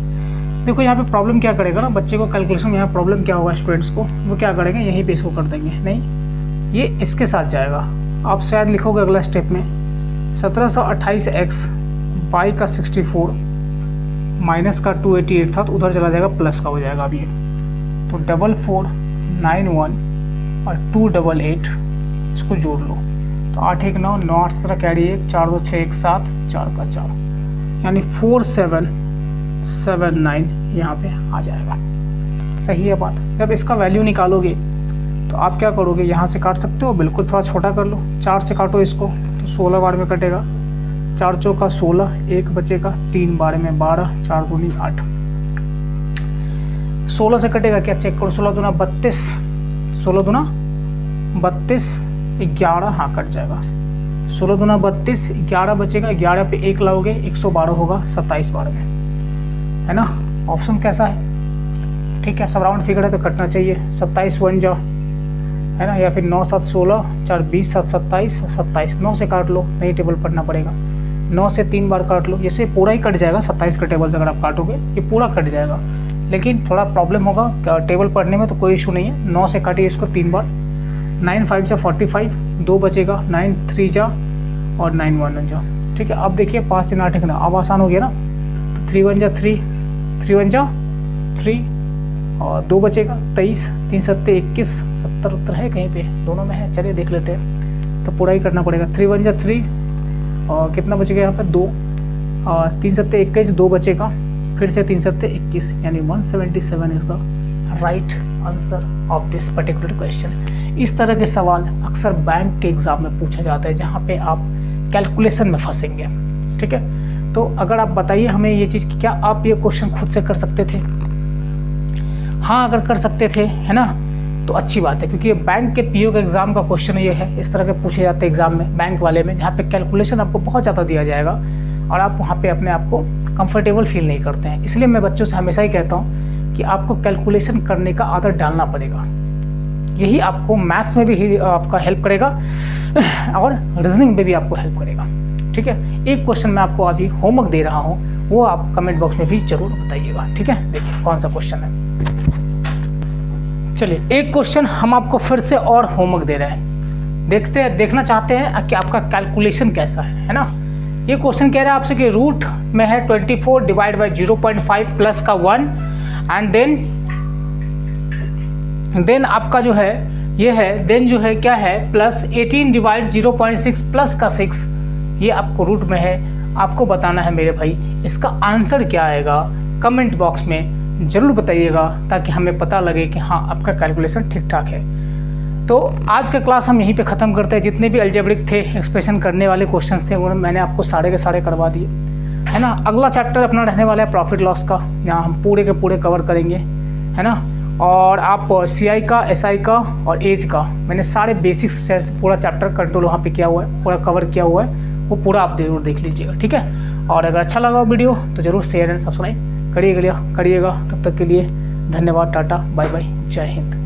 देखो यहाँ पे प्रॉब्लम क्या करेगा ना बच्चे को, कैलकुलेशन में यहाँ प्रॉब्लम क्या होगा स्टूडेंट्स को, वो क्या करेंगे यहीं पे इसको कर देंगे, नहीं ये इसके साथ जाएगा। आप शायद लिखोगे अगला स्टेप में 1728x बाई का 64 माइनस का 288 था, तो उधर चला जाएगा प्लस का हो जाएगा अब ये, तो 4491 और 288 इसको जोड़ लो, तो 8 1 9 9 8 17 कैरी 1 4 2 6 1 7 4 का 4, यानी 4779 यहाँ पे आ जाएगा। सही है बात। जब इसका वैल्यू निकालोगे तो आप क्या करोगे, यहाँ से काट सकते हो, बिल्कुल थोड़ा छोटा कर लो, 4 से काटो इसको तो 16 बार में कटेगा, 4 चौका 16, 1 बचेगा, 3 बार में 12, 4 दूनी 8, 16 से कटेगा क्या चेक करो, 16 दूना 32, 16 दूना 32 11, हाँ कट जाएगा, 16 दूना 32, 11 बचेगा, 11 पे 1 लाओगे 112 होगा 27 बार में, है ना। ऑप्शन कैसा है, ठीक है, सब राउंड फिगर है तो कटना चाहिए, 27 1 जा, है ना, या फिर 9 7 16 4 20 7 27 27, 9 से काट लो, नहीं टेबल पढ़ना पड़ेगा, 9 से 3 बार काट लो, जैसे पूरा ही कट जाएगा 27 का टेबल से अगर आप काटोगे ये पूरा कट जाएगा, लेकिन थोड़ा प्रॉब्लम होगा टेबल पढ़ने में, तो कोई इशू नहीं है। 9 से काटिए इसको 3 बार, 9 5 जा 45, 2 बचेगा, 9 3 जा और 9 1 जा, ठीक है। अब देखिए 5 3 8 9, अब आसान हो गया ना, तो 3 1 जा 3, 3 1 जा 3 और 2 बचेगा 23, 3 7 21, 70 उत्तर है कहीं पे, दोनों में है, चलिए देख लेते हैं, तो पूरा ही करना पड़ेगा। 3 1 जा 3 और कितना बचेगा यहाँ पे 2, और 3 7 21, 2 बचेगा, फिर से 3 सत्ते 21, यानी 177 is the right answer of this particular question. इस तरह के सवाल अक्सर बैंक के एग्जाम में पूछा जाता है, जहाँ पे आप कैलकुलेशन में फंसेंगे। ठीक है, तो अगर आप बताइए हमें ये चीज़ कि क्या आप ये क्वेश्चन खुद से कर सकते थे? हाँ, अगर कर सकते थे, है ना, तो अच्छी बात है, क्योंकि ये बैंक के पीओ के एग्ज़ाम का क्वेश्चन ये है, इस तरह के पूछे जाते हैं एग्जाम में, बैंक वाले में, जहाँ पे कैलकुलेशन आपको बहुत ज़्यादा दिया जाएगा और आप वहाँ पे अपने आप को कंफर्टेबल फील नहीं करते हैं। इसलिए मैं बच्चों से हमेशा ही कहता हूँ कि आपको कैलकुलेशन करने का आदत डालना पड़ेगा। यही आपको मैथ्स में भी आपका हेल्प करेगा और रीजनिंग में भी आपको हेल्प करेगा। ठीक है, एक क्वेश्चन मैं आपको अभी होमवर्क दे रहा हूँ, वो आप कमेंट बॉक्स में भी जरूर बताइएगा। ठीक है, देखिए कौन सा क्वेश्चन है। चलिए, एक क्वेश्चन हम आपको फिर से और होमवर्क दे रहे हैं, देखना चाहते हैं कि आपका कैलकुलेशन कैसा है ना। ये क्वेश्चन कह रहा है आपसे कि रूट में है 24 डिवाइड बाई 0.5 प्लस का 1 एंड देन आपका जो है ये है, देन जो है क्या है प्लस 18 डिवाइड 0.6 प्लस का 6, ये आपको रूट में है। आपको बताना है मेरे भाई इसका आंसर क्या आएगा, कमेंट बॉक्स में ज़रूर बताइएगा, ताकि हमें पता लगे कि हाँ आपका कैलकुलेशन ठीक ठाक है। तो आज का क्लास हम यहीं पे ख़त्म करते हैं। जितने भी अलजेब्रिक थे, एक्सप्रेशन करने वाले क्वेश्चन थे, वो मैंने आपको सारे के सारे करवा दिए, है ना। अगला चैप्टर अपना रहने वाला है प्रॉफिट लॉस का, यहाँ हम पूरे के पूरे कवर करेंगे, है ना। और आप CI का, SI का और एज का मैंने सारे बेसिक्स पूरा चैप्टर कंट्रोल वहाँ पे किया हुआ है, पूरा कवर किया हुआ है, वो पूरा आप जरूर देख लीजिएगा। ठीक है, और अगर अच्छा लगा वीडियो तो ज़रूर शेयर एंड सब्सक्राइब करिएगा। तब तक के लिए धन्यवाद, टाटा, बाय बाय, जय हिंद।